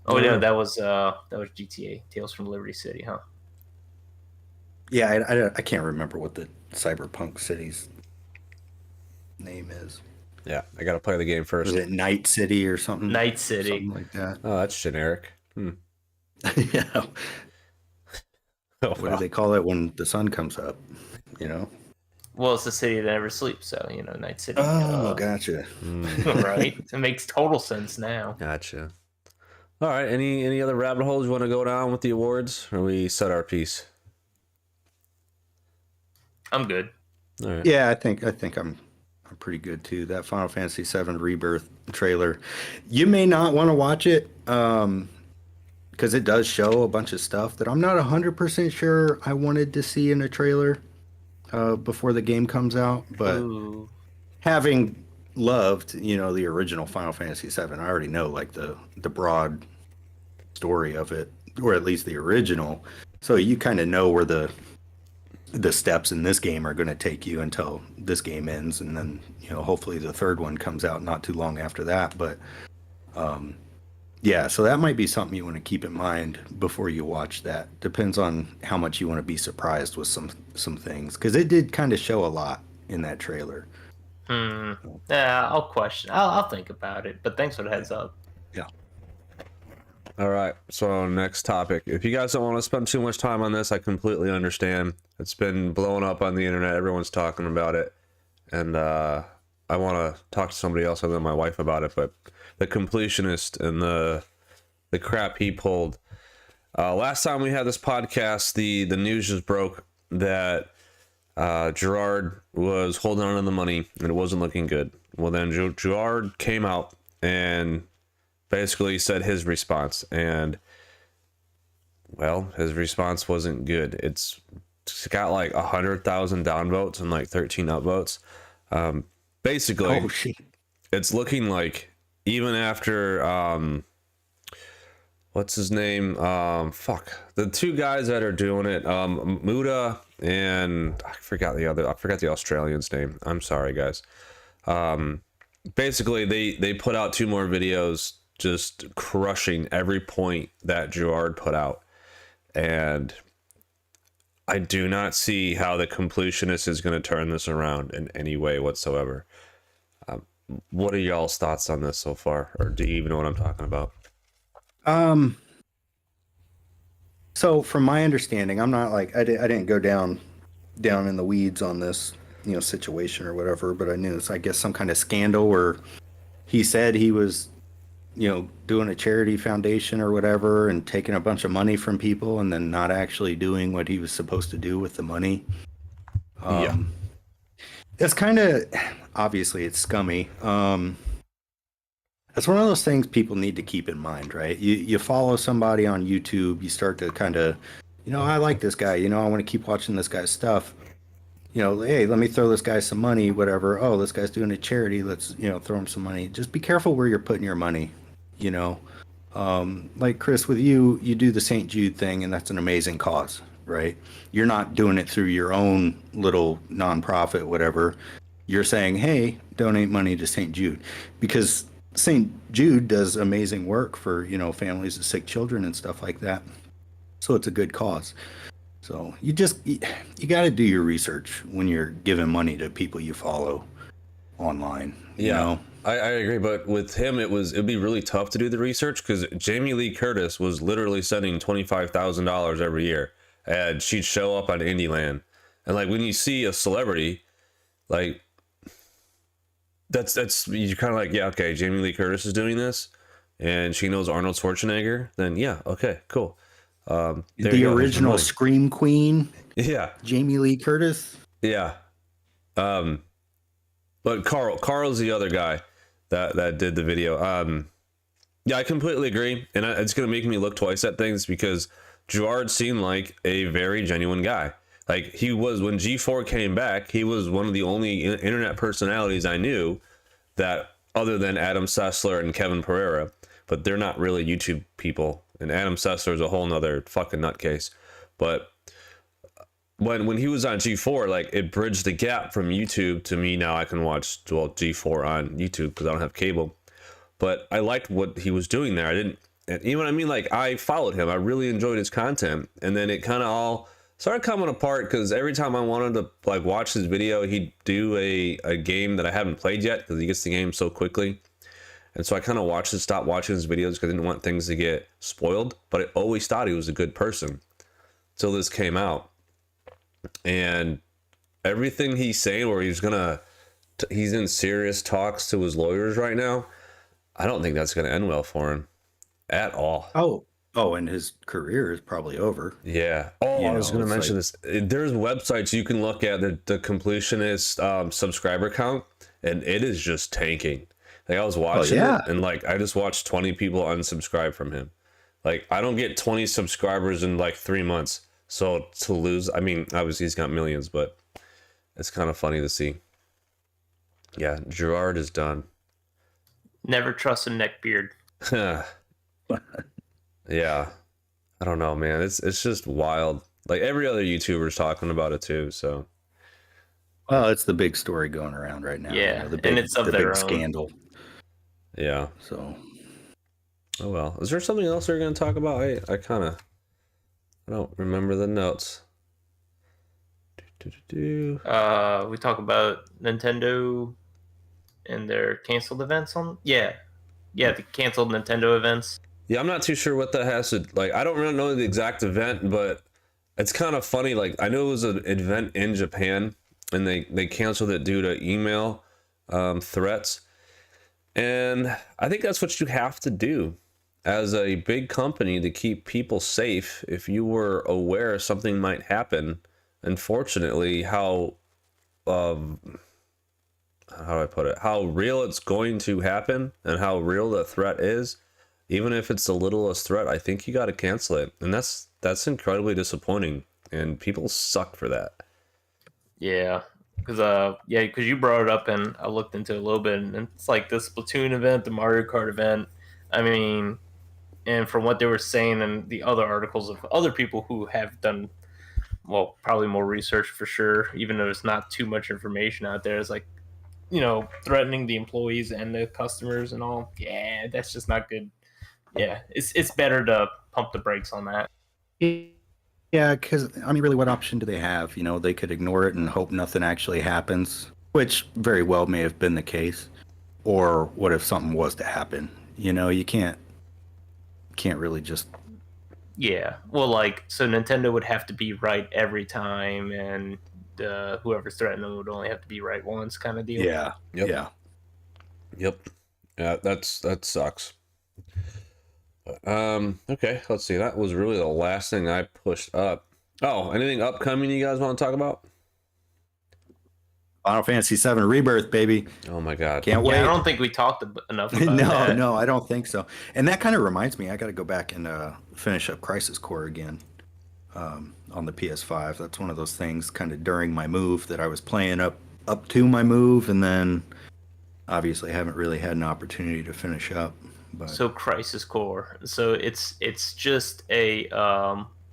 Oh yeah, that was GTA, Tales from Liberty City, huh? Yeah, I can't remember what the Cyberpunk city's name is. Yeah, I gotta play the game first. Was it Night City or something? Night City, something like that. Oh, that's generic. Yeah. What do they call it when the sun comes up? You know. Well, it's the city that never sleeps, so Night City. Oh, gotcha. Right, it makes total sense now. Gotcha. All right. Any other rabbit holes you want to go down with the awards, or we set our piece? I'm good. All right. Yeah, I think I'm pretty good too. That Final Fantasy VII Rebirth trailer, you may not want to watch it because it does show a bunch of stuff that I'm not 100% sure I wanted to see in a trailer before the game comes out. But having loved, the original Final Fantasy VII, I already know like the broad story of it, or at least the original. So you kind of know where the the steps in this game are going to take you until this game ends, and then hopefully the third one comes out not too long after that. But yeah, so that might be something you want to keep in mind before you watch that. Depends on how much you want to be surprised with some things, because it did kind of show a lot in that trailer. Yeah, I'll think about it, but thanks for the heads up. Yeah. All right, so next topic. If you guys don't want to spend too much time on this, I completely understand. It's been blowing up on the internet. Everyone's talking about it. And I want to talk to somebody else other than my wife about it. But the completionist and the crap he pulled. Last time we had this podcast, the news just broke that Gerard was holding on to the money and it wasn't looking good. Well, then Gerard came out and basically said his response, and well, his response wasn't good. It's got like 100,000 downvotes and like 13 upvotes. Basically, oh shit, it's looking like even after what's his name, the two guys that are doing it, Muda and I forgot the Australian's name. I'm sorry, guys. Basically they put out 2 more videos just crushing every point that Gerard put out, and I do not see how the completionist is going to turn this around in any way whatsoever. What are y'all's thoughts on this so far, or do you even know what I'm talking about? So from my understanding, I'm not like I didn't go down in the weeds on this situation or whatever, but I knew it's, I guess, some kind of scandal where he said he was doing a charity foundation or whatever and taking a bunch of money from people and then not actually doing what he was supposed to do with the money. Yeah, it's kind of, obviously it's scummy. It's one of those things people need to keep in mind, right? You follow somebody on YouTube, you start to kind of, I like this guy, I want to keep watching this guy's stuff. Hey, let me throw this guy some money, whatever. Oh, this guy's doing a charity. Let's, throw him some money. Just be careful where you're putting your money, Like Chris, with you do the St. Jude thing, and that's an amazing cause, right? You're not doing it through your own little nonprofit, whatever. You're saying, hey, donate money to St. Jude, because St. Jude does amazing work for, families of sick children and stuff like that. So it's a good cause. So you got to do your research when you're giving money to people you follow online. Yeah, I agree. But with him, it'd be really tough to do the research, because Jamie Lee Curtis was literally sending $25,000 every year, and she'd show up on Indieland. And like when you see a celebrity, like that's you're kind of like, yeah, okay, Jamie Lee Curtis is doing this, and she knows Arnold Schwarzenegger. Then yeah, okay, cool. The original Scream Queen. Yeah. Jamie Lee Curtis. Yeah. But Carl's the other guy that did the video. Yeah, I completely agree. And it's going to make me look twice at things, because Gerard seemed like a very genuine guy. Like he was, when G4 came back, he was one of the only internet personalities I knew that, other than Adam Sessler and Kevin Pereira, but they're not really YouTube people. And Adam Sessler is a whole nother fucking nutcase. But when he was on G4, like it bridged the gap from YouTube to me. Now I can watch G4 on YouTube because I don't have cable. But I liked what he was doing there. Like I followed him. I really enjoyed his content. And then it kind of all started coming apart, because every time I wanted to like watch his video, he'd do a game that I haven't played yet, because he gets the game so quickly. And so I kind of stopped watching his videos because I didn't want things to get spoiled. But I always thought he was a good person till this came out. And everything he's saying, where he's in serious talks to his lawyers right now, I don't think that's going to end well for him at all. Oh, and his career is probably over. Yeah. Oh, I was going to mention this. There's websites you can look at, the completionist subscriber count, and it is just tanking. Like I was watching it, and like I just watched 20 people unsubscribe from him. Like I don't get 20 subscribers in like 3 months. So to lose, I mean, obviously he's got millions, but it's kind of funny to see. Yeah, Gerard is done. Never trust a neckbeard. Yeah. I don't know, man. It's just wild. Like every other YouTuber's talking about it too. So Well, it's the big story going around right now. Yeah, you know, the and big, it's of the their big own. scandal. yeah. So, Oh well. Is there something else they're gonna talk about? I don't remember the notes. We talk about Nintendo and their canceled events on. Yeah, the canceled Nintendo events. Yeah, I'm not too sure what that has to like. I don't really know the exact event, but it's kind of funny. Like I know it was an event in Japan, and they canceled it due to email threats. And I think that's what you have to do as a big company to keep people safe. If you were aware something might happen, unfortunately, um, how do I put it? How real it's going to happen and how real the threat is. Even if it's the littlest threat, I think you got to cancel it, and that's incredibly disappointing. And people suck for that. Yeah, because you brought it up and I looked into it a little bit, and it's like the Splatoon event, the Mario Kart event. I mean, and from what they were saying and the other articles of other people who have done, well, probably more research for sure, even though there's not too much information out there, it's like, threatening the employees and the customers and all. Yeah, that's just not good. Yeah, it's better to pump the brakes on that. yeah, because I mean, really, what option do they have? You know, they could ignore it and hope nothing actually happens, which very well may have been the case. Or what if something was to happen? You know, you can't really just. Yeah, well, like, so Nintendo would have to be right every time, and whoever's threatening them would only have to be right once, kind of deal. Yeah. Yep. Yeah. Yep. Yeah, that sucks. Okay, let's see. That was really the last thing I pushed up. Oh, anything upcoming you guys want to talk about? Final Fantasy VII Rebirth, baby. Oh my god. Can't wait. Yeah, I don't think we talked enough about no, that. no, I don't think so. And that kind of reminds me, I got to go back and finish up Crisis Core again on the PS5. That's one of those things kind of during my move that I was playing up to my move, and then obviously haven't really had an opportunity to finish up. But So Crisis Core. So it's just an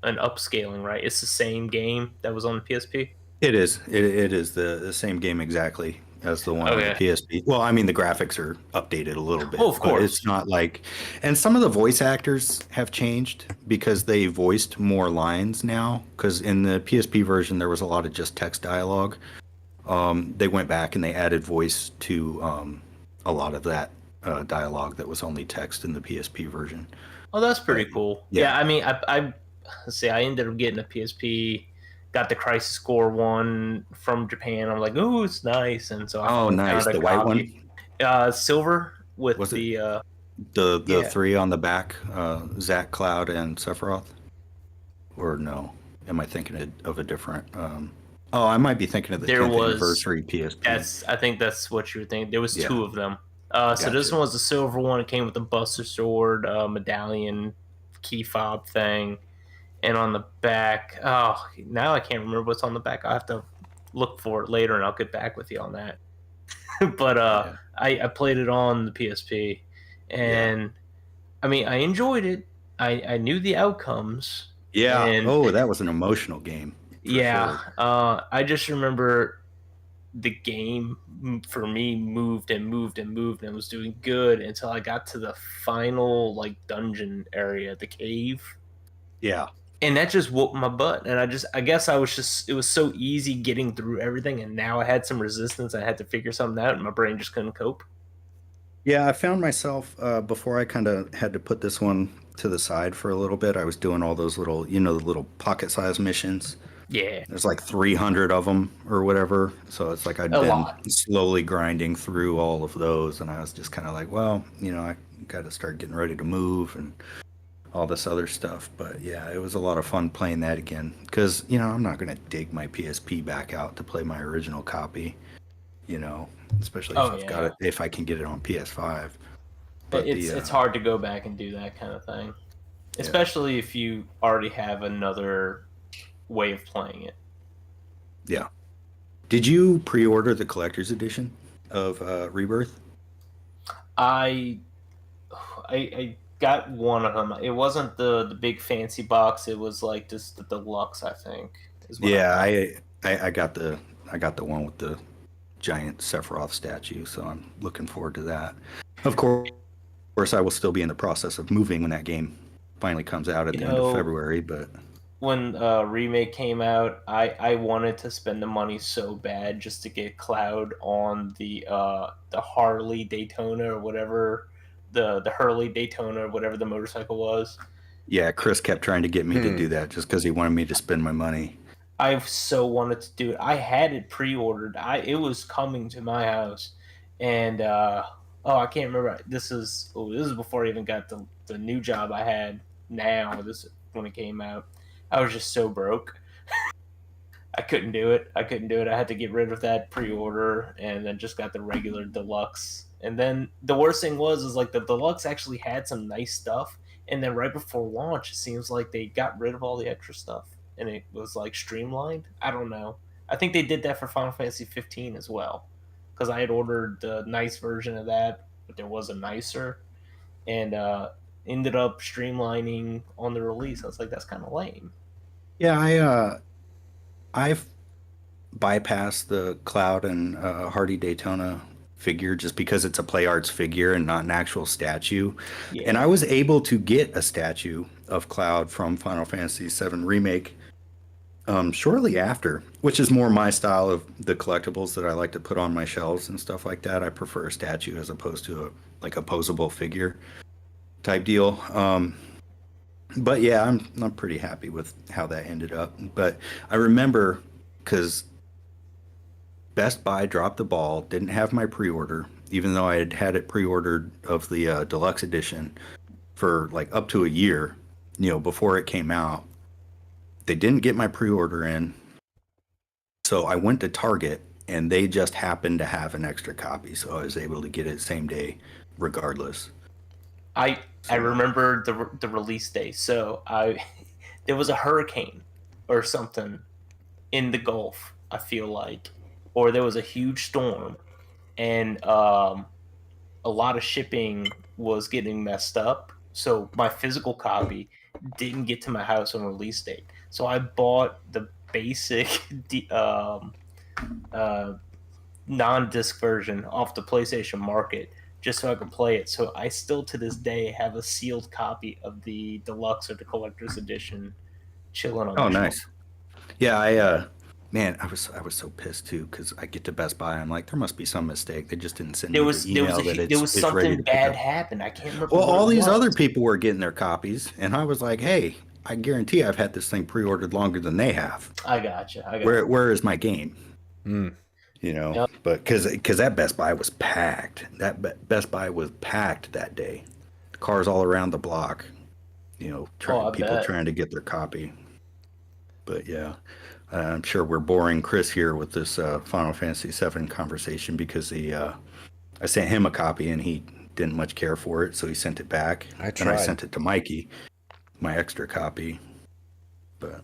upscaling, right? It's the same game that was on the PSP. it is. It is the same game exactly as the one on the Okay. PSP. Well, I mean, the graphics are updated a little bit. Oh, of but course. it's not like, and some of the voice actors have changed because they voiced more lines now. Because in the PSP version, there was a lot of just text dialogue. They went back and they added voice to a lot of that dialogue that was only text in the PSP version. Oh, that's pretty cool. yeah. Yeah, I mean, I let's see. I ended up getting a PSP. Got the Crisis Core one from Japan. I'm like, oh, it's nice, and so I Oh, nice. found a The white copy. Silver with Was it? the The yeah. three on the back, Zach, Cloud, and Sephiroth? Or no? Am I thinking of a different? Oh, I might be thinking of the There 10th was- anniversary PSP. I think that's what you were thinking. There was Yeah. two of them. So this Gotcha. one was the silver one. It came with the Buster Sword, medallion, key fob thing, and on the back. Oh, now I can't remember what's on the back. I have to look for it later, and I'll get back with you on that. But Yeah. I played it on the PSP, and I mean, I enjoyed it. I knew the outcomes. Yeah. And- Oh, that was an emotional game. Yeah, sure. I just remember the game for me moved and moved and moved and was doing good until I got to the final like dungeon area, the cave, Yeah. and that just whooped my butt. And I guess it was so easy getting through everything, and now I had some resistance. I had to figure something out, and my brain just couldn't cope. Yeah, I found myself before I kind of had to put this one to the side for a little bit. I was doing all those little, the little pocket-sized missions. Yeah, There's like 300 of them or whatever. So it's like I'd A been lot. slowly grinding through all of those. And I was just kind of like, well, I got to start getting ready to move and all this other stuff. But yeah, it was a lot of fun playing that again. Because, I'm not going to dig my PSP back out to play my original copy, especially if Oh, I've yeah. got it, if I can get it on PS5. But it's hard to go back and do that kind of thing, especially if you already have another way of playing it. Yeah. Did you pre-order the collector's edition of Rebirth? I got one of them. It wasn't the big fancy box. It was like just the deluxe, I think. Is what Yeah, I got. I got the one with the giant Sephiroth statue, so I'm looking forward to that. Of course, I will still be in the process of moving when that game finally comes out at You the end of know, February, but when remake came out, I wanted to spend the money so bad just to get Cloud on the Harley Daytona or whatever the Hurley Daytona or whatever the motorcycle was. yeah, Chris kept trying to get me to do that just because he wanted me to spend my money. I so wanted to do it. I had it pre-ordered. It was coming to my house, and I can't remember. This is before I even got the new job I had now. This when it came out, I was just so broke. I couldn't do it. I couldn't do it. I had to get rid of that pre-order and then just got the regular deluxe. And then the worst thing is like the deluxe actually had some nice stuff, and then right before launch, it seems like they got rid of all the extra stuff, and it was like streamlined. I don't know. I think they did that for Final Fantasy 15 as well, because I had ordered the nice version of that, but there was a nicer, and ended up streamlining on the release. I was like, that's kind of lame. Yeah, I've bypassed the Cloud and Hardy Daytona figure just because it's a Play Arts figure and not an actual statue. Yeah. And I was able to get a statue of Cloud from Final Fantasy VII Remake shortly after, which is more my style of the collectibles that I like to put on my shelves and stuff like that. I prefer a statue as opposed to a posable figure type deal. But yeah, I'm pretty happy with how that ended up. But I remember because Best Buy dropped the ball, didn't have my pre-order, even though I had had it pre-ordered of the deluxe edition for like up to a year, before it came out. They didn't get my pre-order in, so I went to Target and they just happened to have an extra copy, so I was able to get it same day, regardless. I remember the release day. So there was a hurricane or something in the Gulf, I feel like, or there was a huge storm, and a lot of shipping was getting messed up. So my physical copy didn't get to my house on release date. So I bought the basic non-disc version off the PlayStation Market just so I could play it. So I still to this day have a sealed copy of the deluxe or the collector's edition chilling on. Oh, nice. Yeah, man, I was so pissed too because I get to Best Buy, I'm like, there must be some mistake. They just didn't send me the email that there was it's ready something to pick bad up. happened. I can't remember. Well, what all it these was. other people were getting their copies, and I was like, hey, I guarantee I've had this thing pre-ordered longer than they have. I gotcha. Where is my game? Yep. But because that Best Buy was packed. Best Buy was packed that day. Cars all around the block. People bet. trying to get their copy. But yeah, I'm sure we're boring Chris here with this Final Fantasy VII conversation because I sent him a copy and he didn't much care for it, so he sent it back. And I sent it to Mikey, my extra copy. But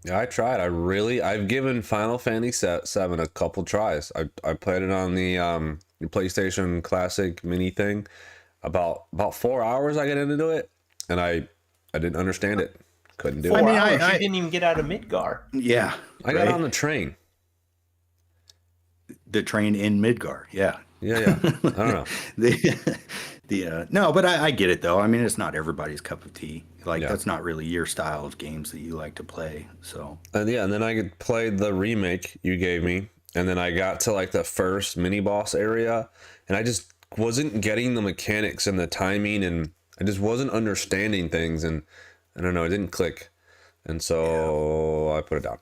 yeah, I tried. I've given Final Fantasy VII a couple tries. I played it on the PlayStation Classic mini thing. About 4 hours I got into it, and I didn't understand it. Couldn't do it. I didn't even get out of Midgar. Yeah, I got on the train. The train in Midgar. Yeah. Yeah. I don't know. No, but I get it though. I mean, it's not everybody's cup of tea. Like Yeah. that's not really your style of games that you like to play. So And then I could play the remake you gave me, and then I got to like the first mini boss area, and I just wasn't getting the mechanics and the timing, and I just wasn't understanding things, and I don't know, it didn't click, and so I put it down.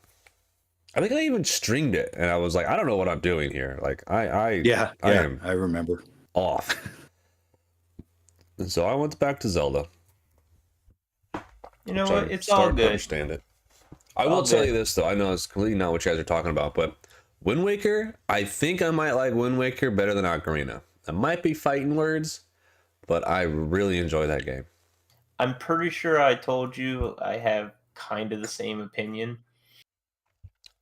I think I even streamed it, and I was like, I don't know what I'm doing here. Like I am I remember off. And so I went back to Zelda. You know what? It's all good. Understand it. I will tell you this though. I know it's completely not what you guys are talking about, but Wind Waker, I think I might like Wind Waker better than Ocarina. That might be fighting words, but I really enjoy that game. I'm pretty sure I told you I have kind of the same opinion.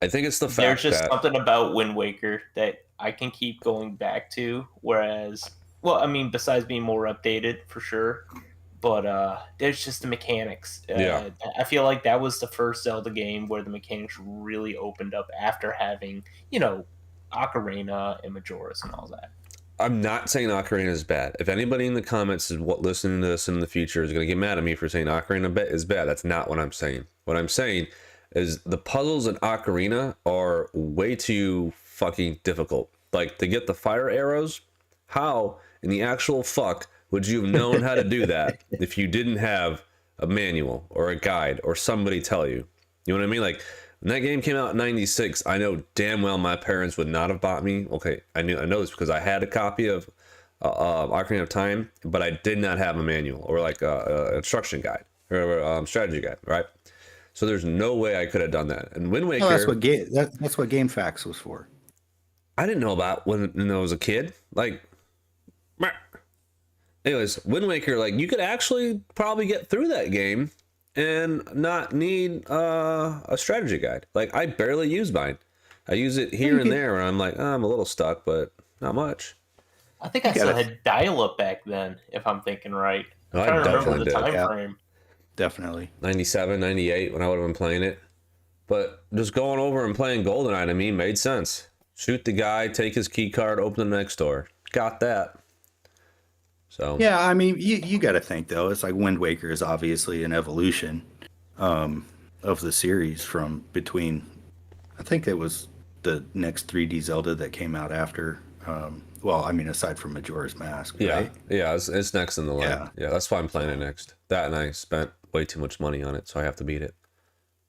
I think it's the fact There's just that something about Wind Waker that I can keep going back to, whereas Well, I mean, besides being more updated for sure, but there's just the mechanics. Yeah. I feel like that was the first Zelda game where the mechanics really opened up after having, Ocarina and Majora's and all that. I'm not saying Ocarina is bad. If anybody in the comments is listening to this in the future is going to get mad at me for saying Ocarina is bad, that's not what I'm saying. What I'm saying is the puzzles in Ocarina are way too fucking difficult. Like, to get the fire arrows, how in the actual fuck would you have known how to do that if you didn't have a manual or a guide or somebody tell you? You know what I mean? Like, when that game came out in '96, I know damn well my parents would not have bought me. Okay, I know this because I had a copy of Ocarina of Time, but I did not have a manual or like a instruction guide or strategy guide, right? So there's no way I could have done that. And Wind Waker, that's what GameFAQs was for. I didn't know about when I was a kid. Like, meh. Anyways, Wind Waker, like, you could actually probably get through that game and not need a strategy guide. Like, I barely use mine. I use it here and there, and I'm like, I'm a little stuck, but not much. I think I still had dial-up back then, if I'm thinking right. No, I'm trying to remember the did. time frame. Definitely. 97, 98 when I would have been playing it. But just going over and playing GoldenEye to me made sense. Shoot the guy, take his key card, open the next door. Got that. So yeah, I mean, you got to think though. It's like Wind Waker is obviously an evolution of the series from between. I think it was the next 3D Zelda that came out after. Well, I mean, aside from Majora's Mask, right? Yeah, it's next in the line. Yeah, that's why I'm playing it next. That, and I spent way too much money on it, so I have to beat it.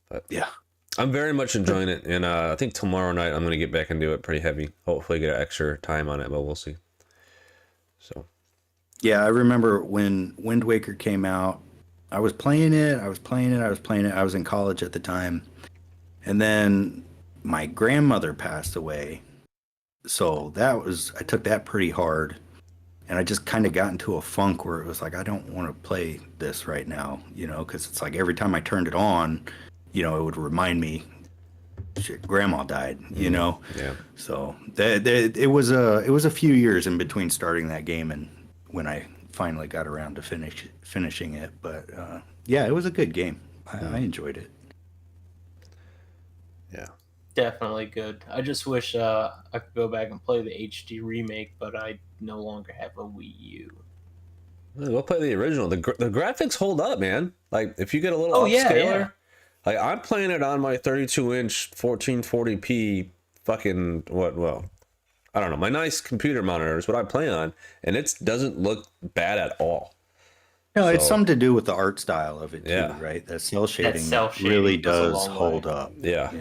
But yeah, I'm very much enjoying it, and I think tomorrow night I'm going to get back and do it pretty heavy. Hopefully get extra time on it, but we'll see. So yeah, I remember when Wind Waker came out, I was playing it. I was in college at the time. And then my grandmother passed away. So I took that pretty hard. And I just kind of got into a funk where it was like, I don't want to play this right now, because it's like every time I turned it on, it would remind me, shit, grandma died, Yeah. So it was a few years in between starting that game and when I finally got around to finishing it. But yeah, it was a good game. I enjoyed it. Yeah. Definitely good. I just wish I could go back and play the HD remake, but I no longer have a Wii U. We'll play the original. The graphics hold up, man. Like, if you get a little upscaler, like, I'm playing it on my 32-inch 1440p fucking I don't know, my nice computer monitor is what I play on, and it doesn't look bad at all. No, it's something to do with the art style of it too, right? That cell shading really does hold up. Yeah.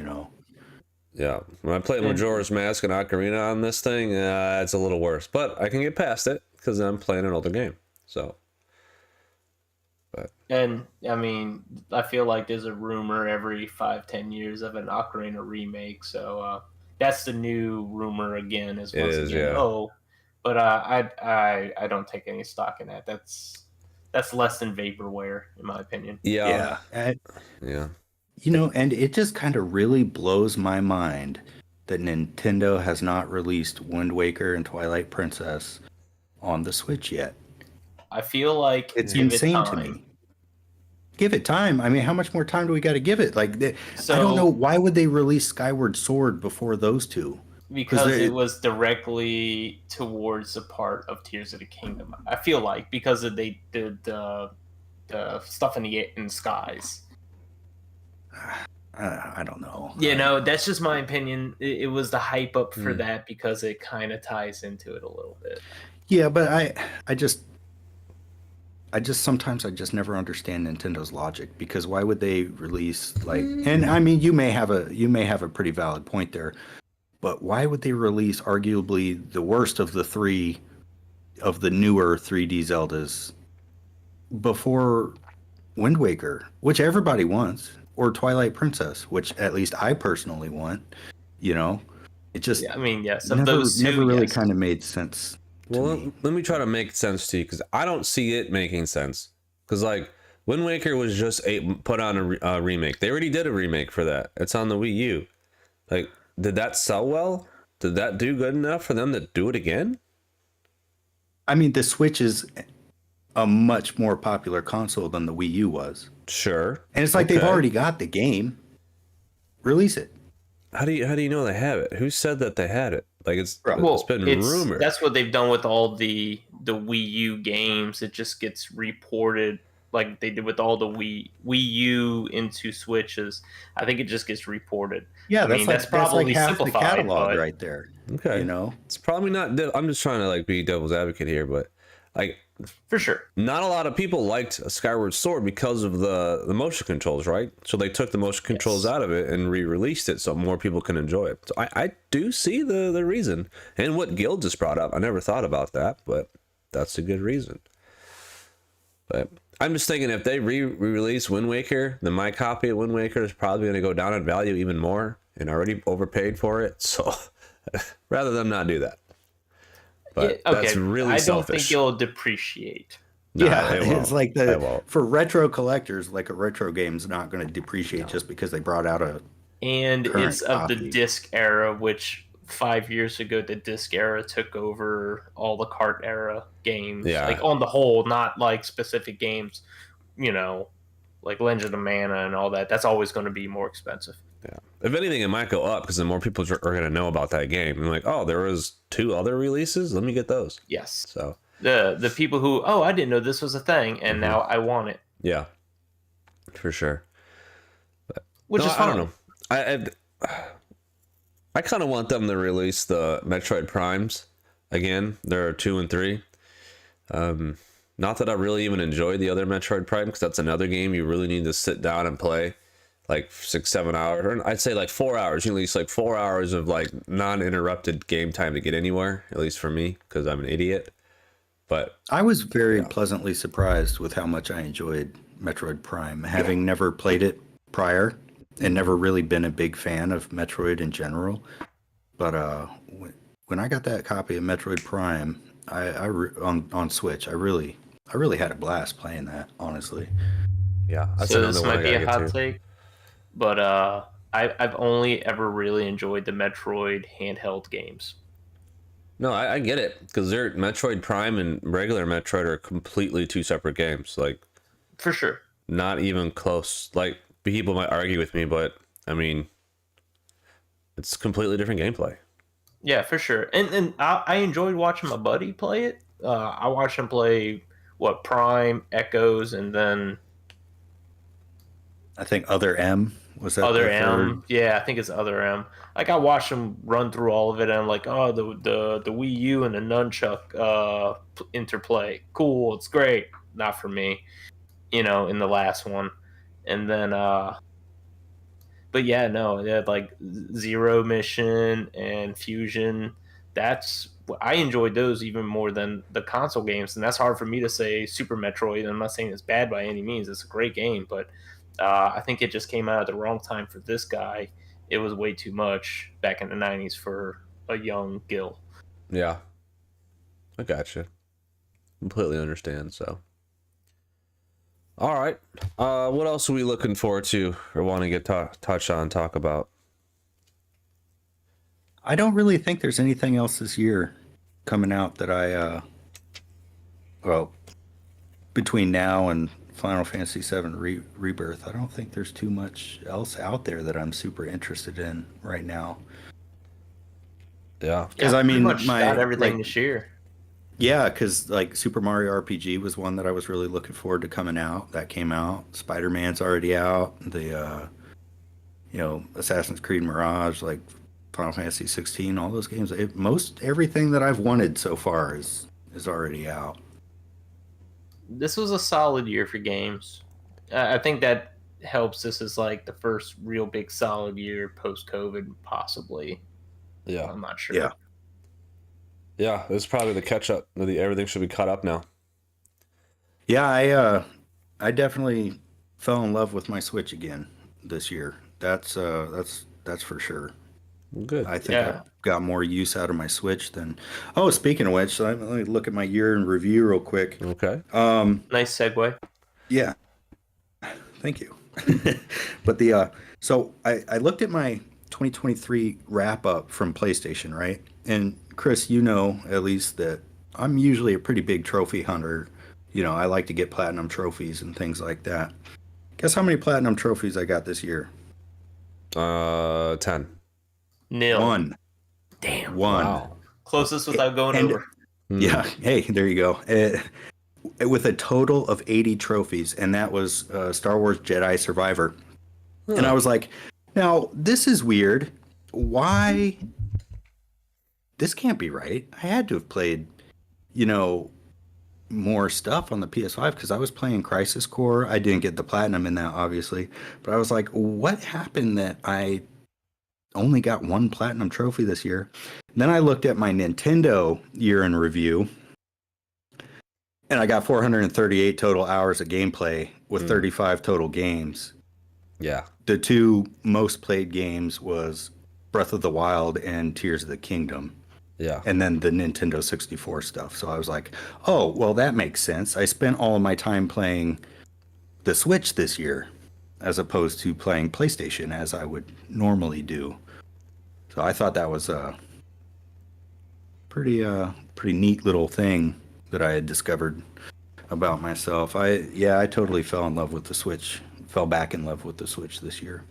Yeah. When I play Majora's Mask and Ocarina on this thing, it's a little worse. But I can get past it because I'm playing an older game. So. And, I mean, I feel like there's a rumor every 5-10 years of an Ocarina remake. So that's the new rumor again. But I don't take any stock in that. That's less than vaporware, in my opinion. Yeah. Yeah. And it just kind of really blows my mind that Nintendo has not released Wind Waker and Twilight Princess on the Switch yet. I feel like it's insane to me. Give it time. I mean, how much more time do we got to give it? Like, I don't know. Why would they release Skyward Sword before those two? Because it was directly towards the part of Tears of the Kingdom. I feel like because of the stuff in the skies. I don't know. That's just my opinion. It was the hype up for that because it kind of ties into it a little bit. Yeah, but I just sometimes I just never understand Nintendo's logic, because why would they release and I mean you may have a pretty valid point there, but why would they release arguably the worst of the three of the newer 3D Zeldas before Wind Waker, which everybody wants, or Twilight Princess, which at least I personally want? It just never really kind of made sense. Well, let me try to make sense to you, because I don't see it making sense. Because, like, Wind Waker was just put on a remake. They already did a remake for that. It's on the Wii U. Like, did that sell well? Did that do good enough for them to do it again? I mean, the Switch is a much more popular console than the Wii U was. Sure. And it's like they've already got the game. Release it. How do you know they have it? Who said that they had it? Like it's been rumored. That's what they've done with all the Wii U games. It just gets reported like they did with all the Wii U into Switches. I think it just gets reported. Yeah, that's probably half simplified, the catalog but right there. Okay. You know? It's probably not I'm just trying to like be devil's advocate here, but like for sure. Not a lot of people liked Skyward Sword because of the motion controls, right? So they took the motion controls out of it and re-released it so more people can enjoy it. So I do see the reason. And what Gil just brought up, I never thought about that, but that's a good reason. But I'm just thinking if they re-release Wind Waker, then my copy of Wind Waker is probably going to go down in value even more, and I already overpaid for it. So rather than not do that. But that's really selfish. I don't think it'll depreciate. No, yeah, it it's like for retro collectors, like a retro game's not going to depreciate just because they brought out a. And it's of the disc era, which 5 years ago the disc era took over all the cart era games. Yeah. Like on the whole, not like specific games, like Legend of Mana and all that. That's always going to be more expensive. Yeah. If anything, it might go up because then more people are going to know about that game. And like, oh, there was 2 other releases. Let me get those. Yes. So the people who, I didn't know this was a thing, and now I want it. Yeah, for sure. But, which is fun. I don't know. I kind of want them to release the Metroid Primes again. There are 2 and 3. Not that I really even enjoyed the other Metroid Prime because that's another game you really need to sit down and play. Like 6-7 hours, or I'd say like 4 hours. You at least like 4 hours of like non-interrupted game time to get anywhere. At least for me, because I'm an idiot. But I was very pleasantly surprised with how much I enjoyed Metroid Prime, having never played it prior and never really been a big fan of Metroid in general. But when I got that copy of Metroid Prime, on Switch, I really had a blast playing that. Honestly. Yeah. That's so this might be a hot take. But I've only ever really enjoyed the Metroid handheld games. No, I get it because they're Metroid Prime and regular Metroid are completely 2 separate games. Like, for sure, not even close. Like people might argue with me, but I mean, it's completely different gameplay. Yeah, for sure. And I enjoyed watching my buddy play it. I watched him play Prime, Echoes, and then I think Other M. Was that Other M? Yeah, I think it's Other M. Like I watched him run through all of it, and I'm like, oh, the Wii U and the nunchuck interplay, cool, it's great. Not for me, in the last one, and then but yeah, no, they had like Zero Mission and Fusion. I enjoyed those even more than the console games, and that's hard for me to say. Super Metroid, I'm not saying it's bad by any means; it's a great game, but I think it just came out at the wrong time for this guy. It was way too much back in the 90s for a young Gil. Yeah, I gotcha. Completely understand. So, all right, what else are we looking forward to or want to get talk about? I don't really think there's anything else this year coming out that between now and Final Fantasy VII Rebirth, I don't think there's too much else out there that I'm super interested in right now. Yeah, because I mean, got everything this year. Yeah, because like Super Mario RPG was one that I was really looking forward to coming out. That came out. Spider-Man's already out. The Assassin's Creed Mirage, like Final Fantasy 16, all those games. Everything that I've wanted so far is already out. This was a solid year for games. I think that helps. This is like the first real big solid year post-COVID, possibly. Yeah, I'm not sure. Yeah, it's probably the catch-up. Everything should be caught up now. Yeah, I definitely fell in love with my Switch again this year. That's for sure. Good. I think I've got more use out of my Switch than. Oh, speaking of which, let me look at my year in review real quick. Okay. Nice segue. Yeah. Thank you. But so I looked at my 2023 wrap up from PlayStation, right? And Chris, at least that I'm usually a pretty big trophy hunter. You know, I like to get platinum trophies and things like that. Guess how many platinum trophies I got this year? 10. Nil. One. Damn. One. Wow. Closest without going over. Yeah. Hey, there you go. With a total of 80 trophies, and that was Star Wars Jedi Survivor. And I was like, now, this is weird. Why? This can't be right. I had to have played, you know, more stuff on the PS5 because I was playing Crisis Core. I didn't get the platinum in that, obviously. But I was like, what happened that I only got one platinum trophy this year? And then I looked at my Nintendo year in review, and I got 438 total hours of gameplay with 35 total games. Yeah. The two most played games was Breath of the Wild and Tears of the Kingdom. Yeah. And then the Nintendo 64 stuff. So I was like, oh, well, that makes sense. I spent all of my time playing the Switch this year as opposed to playing PlayStation as I would normally do. So I thought that was a pretty neat little thing that I had discovered about myself. I totally fell in love with the Switch. Fell back in love with the Switch this year.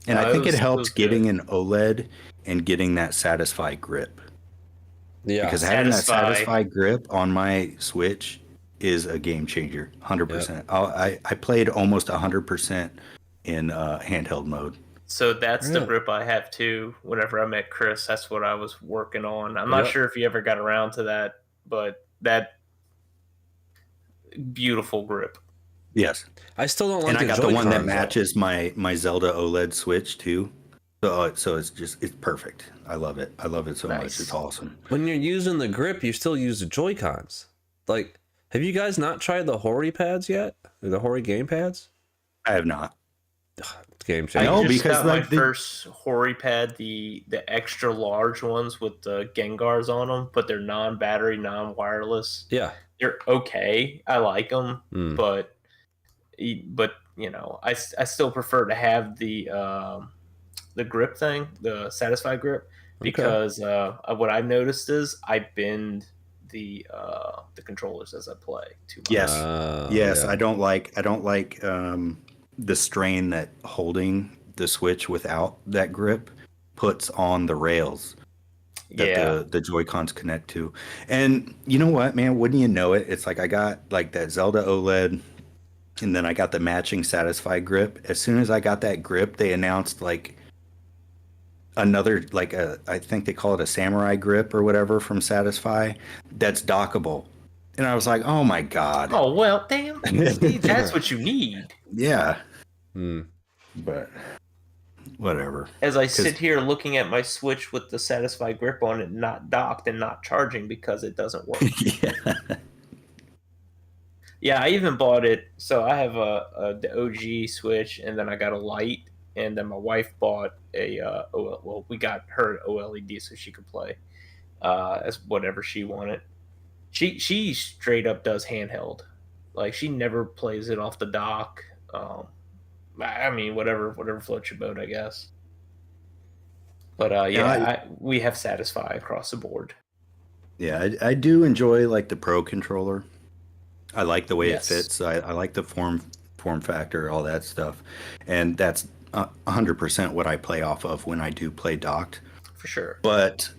And I think it helped getting an OLED and getting that Satisfy grip. Yeah. Because having that Satisfy grip on my Switch is a game changer, 100%. Yep. I played almost 100% in handheld mode. So that's the grip I have too. Whenever I met Chris, that's what I was working on. I'm not sure if you ever got around to that, but that beautiful grip. Yes. I still don't like and the I got Joy-Cons, the one that matches my Zelda OLED Switch too. So it's perfect. I love it. I love it so much. It's awesome. When you're using the grip, you still use the Joy-Cons. Like, have you guys not tried the Hori pads yet? Or the Hori game pads? I have not. Game changer. I just got my first Hori pad, the extra large ones with the Gengars on them, but they're non-battery, non-wireless. Yeah, they're okay. I like them, but you know, I still prefer to have the grip thing, the Satisfy grip, because what I've noticed is I bend the controllers as I play too much. Yes. Yeah. I don't like the strain that holding the Switch without that grip puts on the rails that the Joy-Cons connect to. And you know what, man? Wouldn't you know it? It's like I got like that Zelda OLED, and then I got the matching Satisfy grip. As soon as I got that grip, they announced like another, like I think they call it a samurai grip or whatever from Satisfy that's dockable. And I was like, oh my God. Oh, well, damn. That's what you need. Yeah. But whatever. As I sit here looking at my Switch with the Satisfy grip on it, not docked and not charging because it doesn't work. Yeah, I even bought it. So I have the OG Switch, and then I got a Lite, and then my wife bought we got her OLED so she could play as whatever she wanted. She straight up does handheld. Like, she never plays it off the dock. I mean, whatever floats your boat, I guess. But we have Satisfy across the board. Yeah, I do enjoy like the Pro controller. I like the way it fits. I like the form factor, all that stuff, and that's 100% what I play off of when I do play docked. For sure. But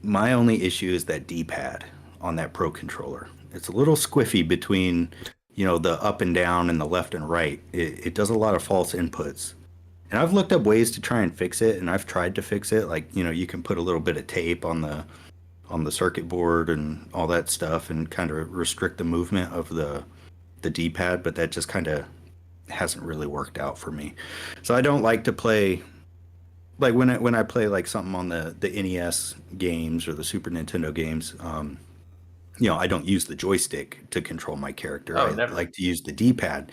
my only issue is that D-pad on that Pro controller. It's a little squiffy between, you know, the up and down and the left and right. It does a lot of false inputs. And I've looked up ways to try and fix it, and I've tried to fix it. Like, you know, you can put a little bit of tape on the circuit board and all that stuff and kind of restrict the movement of the D-pad, but that just kind of hasn't really worked out for me. So I don't like to play, like when I play like something on the NES games or the Super Nintendo games, you know, I don't use the joystick to control my character. I like to use the D-pad.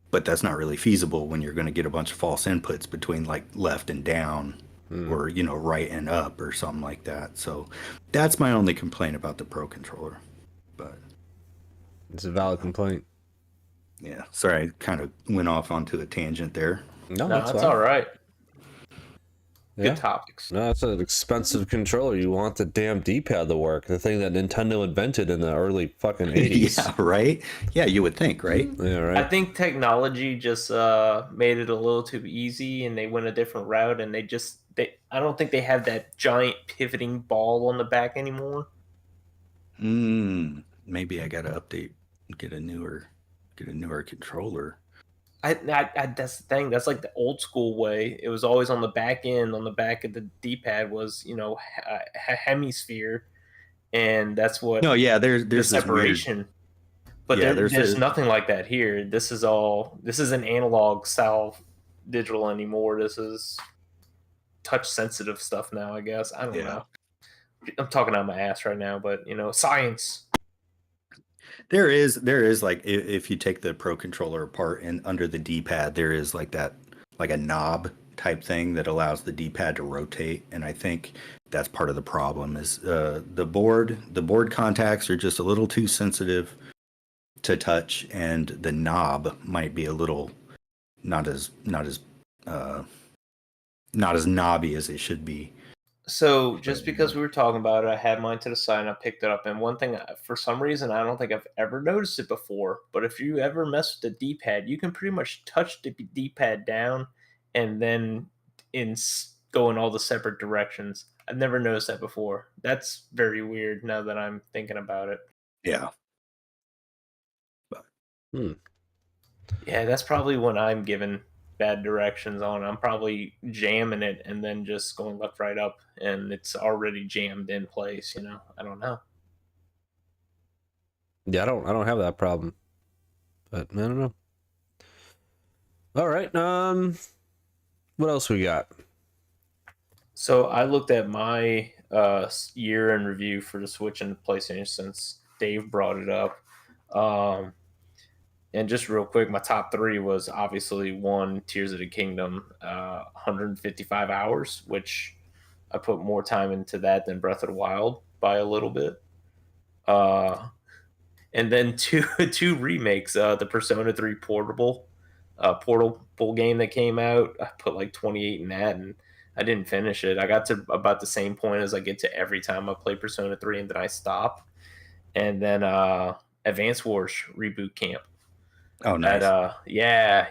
But that's not really feasible when you're going to get a bunch of false inputs between like left and down or, you know, right and up or something like that. So that's my only complaint about the Pro controller. But it's a valid complaint. Yeah. Sorry, I kind of went off onto a tangent there. No, that's all right. Good topics. No, it's an expensive controller. You want the damn D-pad to work. The thing that Nintendo invented in the early fucking 80s. Yeah, right? Yeah, you would think, right? Yeah, right. I think technology just made it a little too easy, and they went a different route, and I don't think they have that giant pivoting ball on the back anymore. Maybe I gotta update, get a newer controller. That's the thing. That's like the old school way. It was always on the back end, on the back of the D-pad was, a hemisphere, and that's what No, yeah, there's the this weird, separation. But yeah, there's nothing like that here. This isn't analog style digital anymore. This is touch sensitive stuff now, I guess. I don't know. I'm talking out my ass right now, but science. There is like if you take the Pro controller apart and under the D-pad, there is like a knob type thing that allows the D-pad to rotate, and I think that's part of the problem is the board contacts are just a little too sensitive to touch, and the knob might be a little not as knobby as it should be. So just because we were talking about it, I had mine to the side and I picked it up. And one thing, for some reason, I don't think I've ever noticed it before, but if you ever mess with the D-pad, you can pretty much touch the D-pad down and then go in all the separate directions. I've never noticed that before. That's very weird now that I'm thinking about it. Yeah. Yeah, that's probably when I'm given bad directions on. I'm probably jamming it and then just going left, right, up, and it's already jammed in place. I don't know. Yeah, I don't have that problem, but I don't know. All right, what else we got? So I looked at my year in review for the Switch and the PlayStation since Dave brought it up. And just real quick, my top 3 was obviously 1, Tears of the Kingdom, 155 hours, which I put more time into that than Breath of the Wild by a little bit. And then two remakes, the Persona 3 portable game that came out. I put like 28 in that, and I didn't finish it. I got to about the same point as I get to every time I play Persona 3, and then I stop. And then Advance Wars Reboot Camp. Oh, nice. Yeah.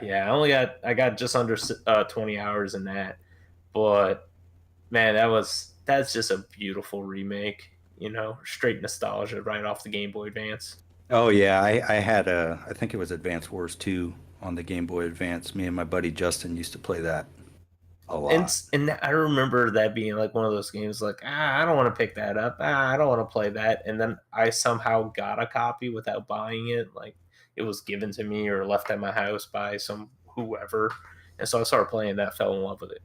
I got just under 20 hours in that, but man, that's just a beautiful remake. Straight nostalgia right off the Game Boy Advance. Oh yeah, I had I think it was Advance Wars 2 on the Game Boy Advance. Me and my buddy Justin used to play that a lot. And I remember that being like one of those games like, I don't want to pick that up. I don't want to play that. And then I somehow got a copy without buying it. Like it was given to me or left at my house by some whoever. And so I started playing that, fell in love with it.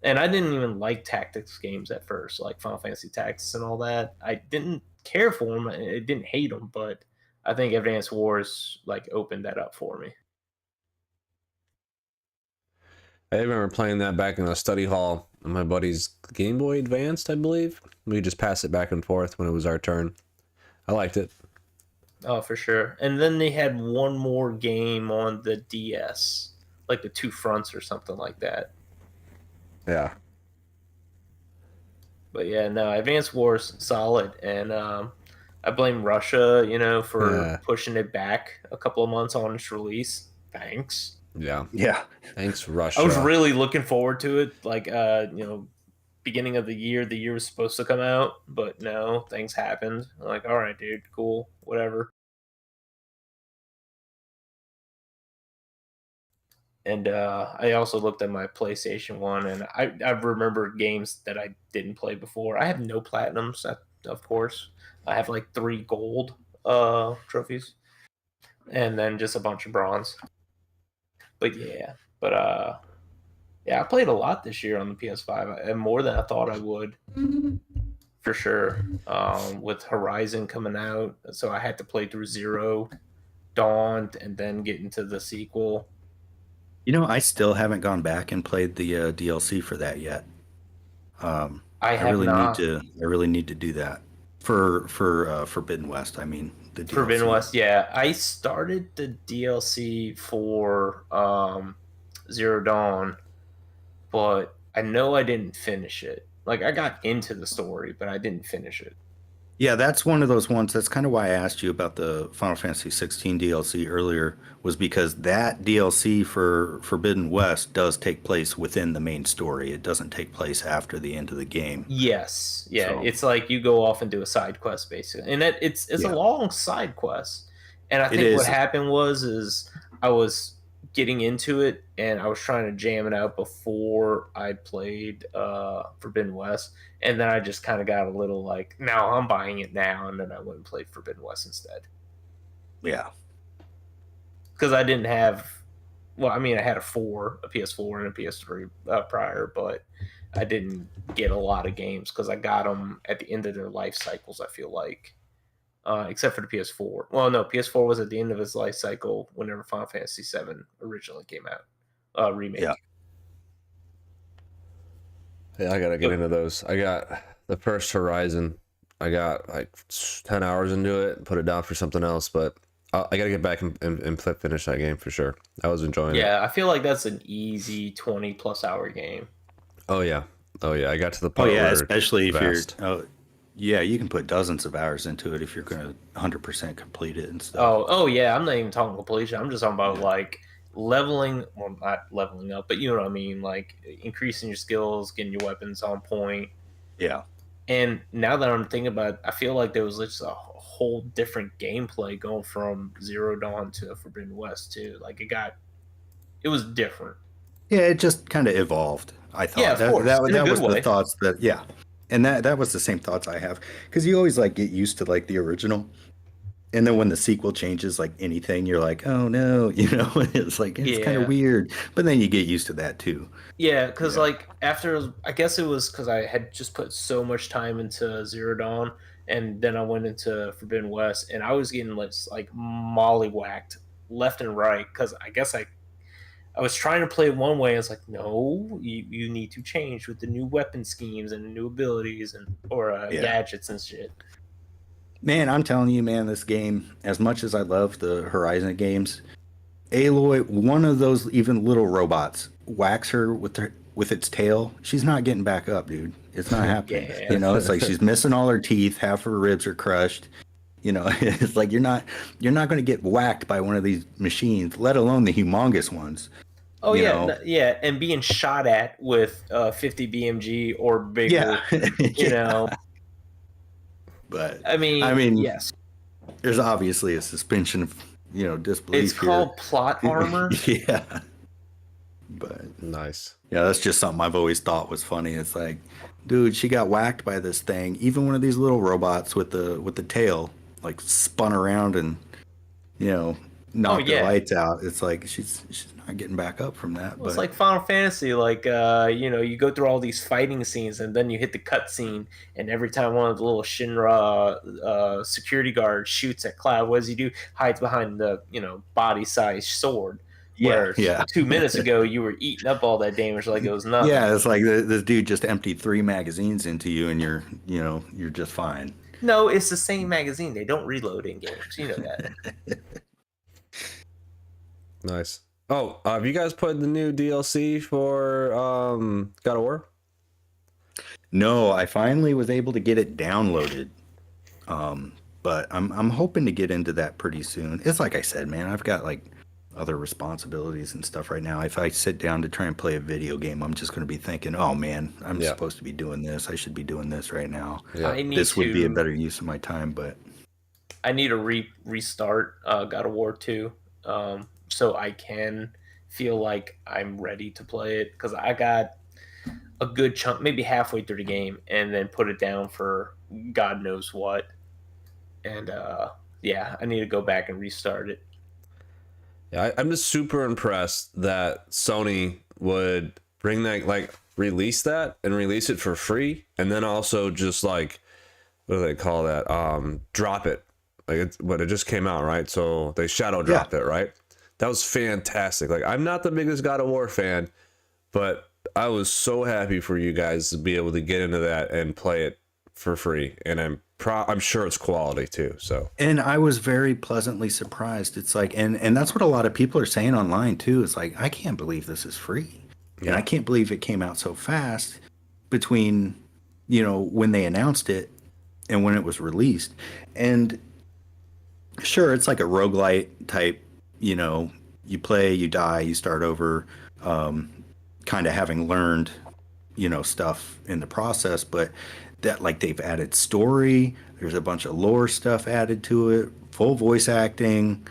And I didn't even like tactics games at first, like Final Fantasy Tactics and all that. I didn't care for them. I didn't hate them, but I think Advance Wars like opened that up for me. I remember playing that back in the study hall on my buddy's Game Boy Advanced, I believe. We just pass it back and forth when it was our turn. I liked it. Oh, for sure. And then they had one more game on the DS, like the Two Fronts or something like that. Yeah. But yeah, no, Advance Wars solid, and I blame Russia, for pushing it back a couple of months on its release. Thanks. Yeah. Thanks, Russia. I was really looking forward to it, like beginning of the year was supposed to come out, but no, things happened. I'm like, all right, dude, cool, whatever. And I also looked at my PlayStation 1, and I remember games that I didn't play before. I have no platinums, of course. I have like 3 gold trophies, and then just a bunch of bronze. But yeah, I played a lot this year on the PS5, and more than I thought I would, for sure. With Horizon coming out, so I had to play through Zero Dawn and then get into the sequel. I still haven't gone back and played the DLC for that yet. I really need to do that for Forbidden West. I mean, the DLC. Forbidden West. Yeah, I started the DLC for Zero Dawn, but I know I didn't finish it. Like, I got into the story, but I didn't finish it. Yeah, that's one of those ones. That's kind of why I asked you about the Final Fantasy 16 DLC earlier, was because that DLC for Forbidden West does take place within the main story. It doesn't take place after the end of the game. Yes, yeah, So- it's like you go off and do a side quest basically, and it's Yeah. a long side quest. And I It think what is. happened was I was getting into it and I was trying to jam it out before I played Forbidden West, and then I just kind of got a little like, now I'm buying it now, and then I went and played Forbidden West instead Yeah. because I didn't have. Well, I mean, I had a PS4 and a PS3 prior, but I didn't get a lot of games because I got them at the end of their life cycles, I feel like. Except for the PS4. Well, no, PS4 was at the end of its life cycle whenever Final Fantasy VII originally came out. Remake. Yeah. Yeah, I gotta get into those. I got the first Horizon. I got like 10 hours into it, put it down for something else, but I gotta get back and finish that game for sure. I was enjoying it. Yeah, I feel like that's an easy 20+ hour game. Oh yeah. I got to the Oh part yeah, where especially if vast. you're. Oh, yeah, you can put dozens of hours into it if you're going to 100% complete it and stuff. Oh yeah, I'm not even talking completion. I'm just talking about like leveling, well, not leveling up, but you know what I mean, like increasing your skills, getting your weapons on point. Yeah. And now that I'm thinking about it, I feel like there was just a whole different gameplay going from Zero Dawn to Forbidden West too. Like it was different. Yeah, it just kind of evolved. I thought Yeah, of course, in a that good was way. the thoughts that and that was the same thoughts I have, because you always like get used to like the original, and then when the sequel changes like anything, you're like, oh no, it's like it's kind Yeah. of weird, but then you get used to that too. Yeah, because Yeah. like after, I guess it was because I had just put so much time into Zero Dawn, and then I went into Forbidden West, and I was getting like mollywhacked left and right because I guess I was trying to play it one way. I was like, no, you need to change with the new weapon schemes and the new abilities or Yeah. gadgets and shit. Man, I'm telling you, man, this game, as much as I love the Horizon games, Aloy, one of those even little robots, whacks her with its tail. She's not getting back up, dude. It's not happening. Yeah. It's like she's missing all her teeth, half her ribs are crushed. It's like you're not going to get whacked by one of these machines, let alone the humongous ones. Oh You yeah, know? yeah, and being shot at with 50 BMG or bigger, you know. But I mean, yes, there's obviously a suspension of disbelief. it's called plot armor. Yeah. But Nice. yeah, that's just something I've always thought was funny. It's like, dude, she got whacked by this thing. Even one of these little robots with the tail, like spun around and knocked the yeah. lights out. It's like she's not getting back up from that. Well, it's But like Final Fantasy, like you go through all these fighting scenes, and then you hit the cutscene, and every time one of the little Shinra security guards shoots at Cloud, what does he do? Hides behind the body-sized sword. Where yeah. 2 minutes ago you were eating up all that damage like it was nothing. Yeah, it's like this dude just emptied 3 magazines into you, and you're just fine. No, it's the same magazine. They don't reload in games. You know that. Nice. Oh, have you guys played the new DLC for God of War? No, I finally was able to get it downloaded. But I'm hoping to get into that pretty soon. It's like I said, man, I've got like other responsibilities and stuff right now. If I sit down to try and play a video game, I'm just going to be thinking, oh man, I'm Yeah. supposed to be doing this. I should be doing this right now. Yeah. I need This would be a to- better use of my time, but I need to restart God of War 2 so I can feel like I'm ready to play it, because I got a good chunk, maybe halfway through the game, and then put it down for God knows what. And yeah, I need to go back and restart it. Yeah, I'm just super impressed that Sony would bring that, like, release that and release it for free, and then also just like, what do they call that? Drop it. Like, it just came out, right? So they shadow dropped it, right? That was fantastic. Like, I'm not the biggest God of War fan, but I was so happy for you guys to be able to get into that and play it for free, and I'm sure it's quality too. So, and I was very pleasantly surprised. It's like, and that's what a lot of people are saying online too. It's like, I can't believe this is free. And I can't believe it came out so fast between, when they announced it and when it was released. And sure, it's like a roguelite type, you play, you die, you start over, kind of having learned, stuff in the process, but that like they've added story, there's a bunch of lore stuff added to it, full voice acting.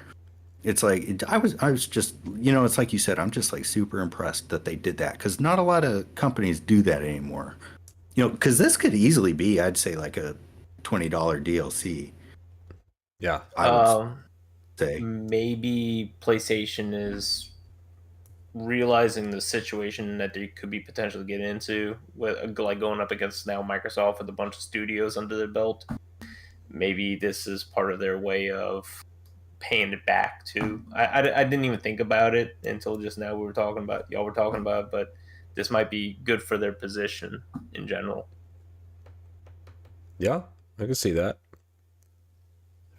It's like I was just, it's like you said, I'm just like super impressed that they did that, because not a lot of companies do that anymore. Because this could easily be, I'd say, like a $20 DLC. Yeah. I would say. Maybe PlayStation is realizing the situation that they could be potentially getting into, with like going up against now Microsoft with a bunch of studios under their belt. Maybe this is part of their way of paying it back too. I didn't even think about it until just now. Y'all were talking about, but this might be good for their position in general. Yeah, I can see that.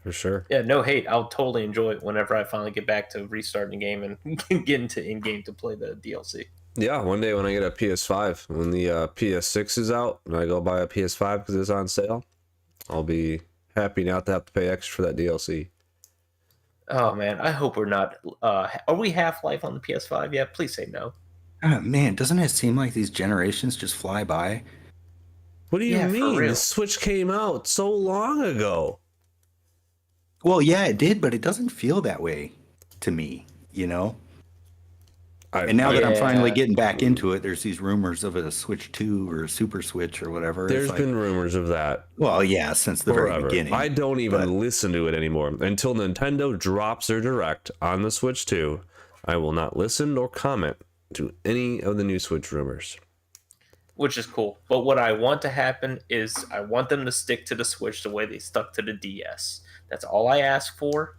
For sure. Yeah, no hate. I'll totally enjoy it whenever I finally get back to restarting the game and get into in-game to play the DLC. Yeah, one day when I get a PS5, when the PS6 is out, and I go buy a PS5 because it's on sale, I'll be happy not to have to pay extra for that DLC. Oh man, I hope we're not. Are we Half-Life on the PS5 yet? Please say no. Man, doesn't it seem like these generations just fly by? What do you Yeah, for mean? real. The Switch came out so long ago. Well, yeah, it did, but it doesn't feel that way to me, And now that I'm finally getting back into it, there's these rumors of a Switch 2 or a Super Switch or whatever. There's been rumors of that. Well, yeah, since the very beginning. I don't even listen to it anymore. Until Nintendo drops their Direct on the Switch 2, I will not listen or comment to any of the new Switch rumors. Which is cool. But what I want to happen is I want them to stick to the Switch the way they stuck to the DS. That's all I ask for.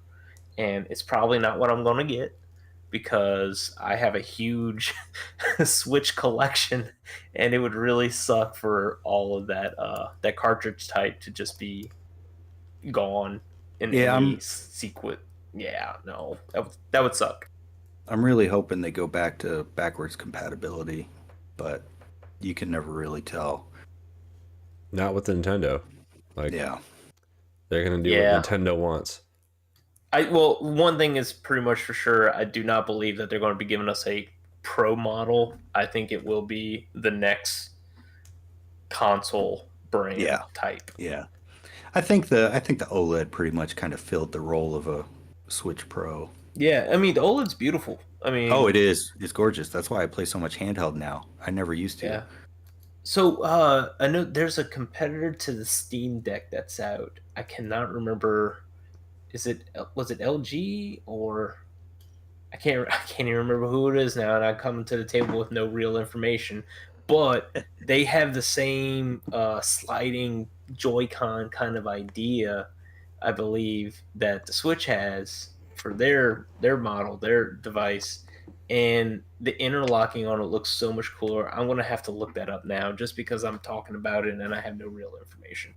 And it's probably not what I'm going to get, because I have a huge Switch collection, and it would really suck for all of that cartridge type to just be gone in any sequence. Yeah, no, that would suck. I'm really hoping they go back to backwards compatibility, but you can never really tell. Not with Nintendo. Yeah. They're going to do what Nintendo wants. Well, one thing is pretty much for sure. I do not believe that they're going to be giving us a Pro model. I think it will be the next console brand type. Yeah. I think the OLED pretty much kind of filled the role of a Switch Pro. Yeah, I mean, the OLED's beautiful. I mean, it is. It's gorgeous. That's why I play so much handheld now. I never used to. Yeah. So I know there's a competitor to the Steam Deck that's out. I cannot remember. Was it LG or I can't even remember who it is now, and I'm coming to the table with no real information. But they have the same sliding Joy-Con kind of idea, I believe, that the Switch has for their model, their device, and the interlocking on it looks so much cooler. I'm gonna have to look that up now, just because I'm talking about it and I have no real information.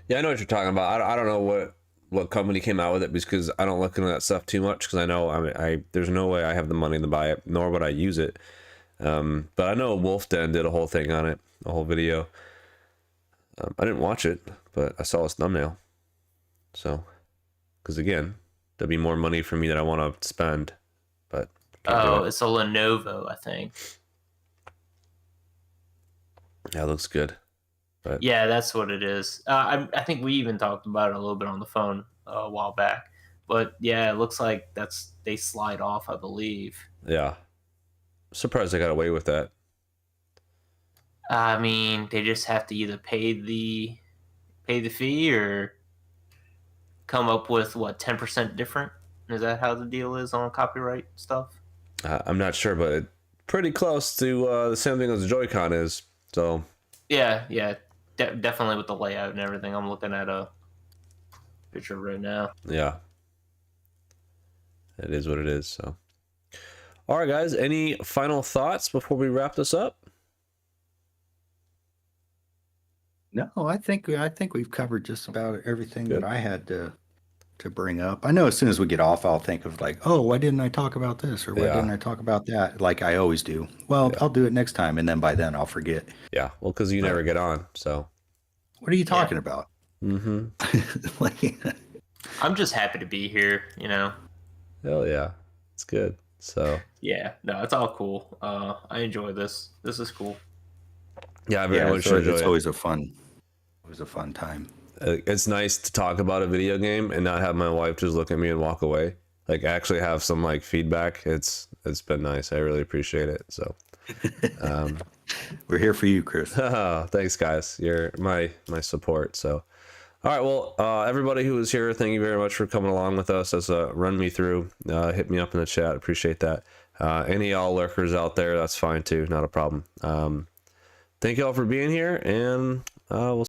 Yeah, I know what you're talking about. I don't know what company came out with it, because I don't look into that stuff too much, because I know I there's no way I have the money to buy it, nor would I use it. But I know Wolf Den did a whole thing on it, a whole video. I didn't watch it, but I saw his thumbnail. So, because again, there'll be more money for me that I want to spend, but it's a Lenovo, I think. Yeah, it looks good. But yeah, that's what it is. I think we even talked about it a little bit on the phone a while back. But yeah, it looks like they slide off, I believe. Yeah, surprised I got away with that. I mean, they just have to either pay the fee or come up with 10% different. Is that how the deal is on copyright stuff? I'm not sure, but pretty close to the same thing as the Joy-Con is. So yeah, definitely with the layout and everything. I'm looking at a picture right now. Yeah, it is what it is. So, all right, guys. Any final thoughts before we wrap this up? No, I think we've covered just about everything that I had to to bring up. I know as soon as we get off, I'll think of like, oh, why didn't I talk about this or why Yeah. didn't I talk about that? Like I always do. Well, I'll do it next time, and then by then I'll forget. Yeah, well, because you never get on, so. What are you talking about? Mm-hmm. Like, I'm just happy to be here, you know. Hell yeah, it's good. So Yeah, no, it's all cool. I enjoy this. This is cool. yeah, I very much so enjoy it's it. always a fun time. It's nice to talk about a video game and not have my wife just look at me and walk away. Like actually have some like feedback. It's been nice. I really appreciate it. So We're here for you, Chris. thanks guys. You're my support. So all right, well, everybody who was here, thank you very much for coming along with us as run me through. Hit me up in the chat. Appreciate that. Any y'all lurkers out there, that's fine too. Not a problem. Thank you all for being here, and we'll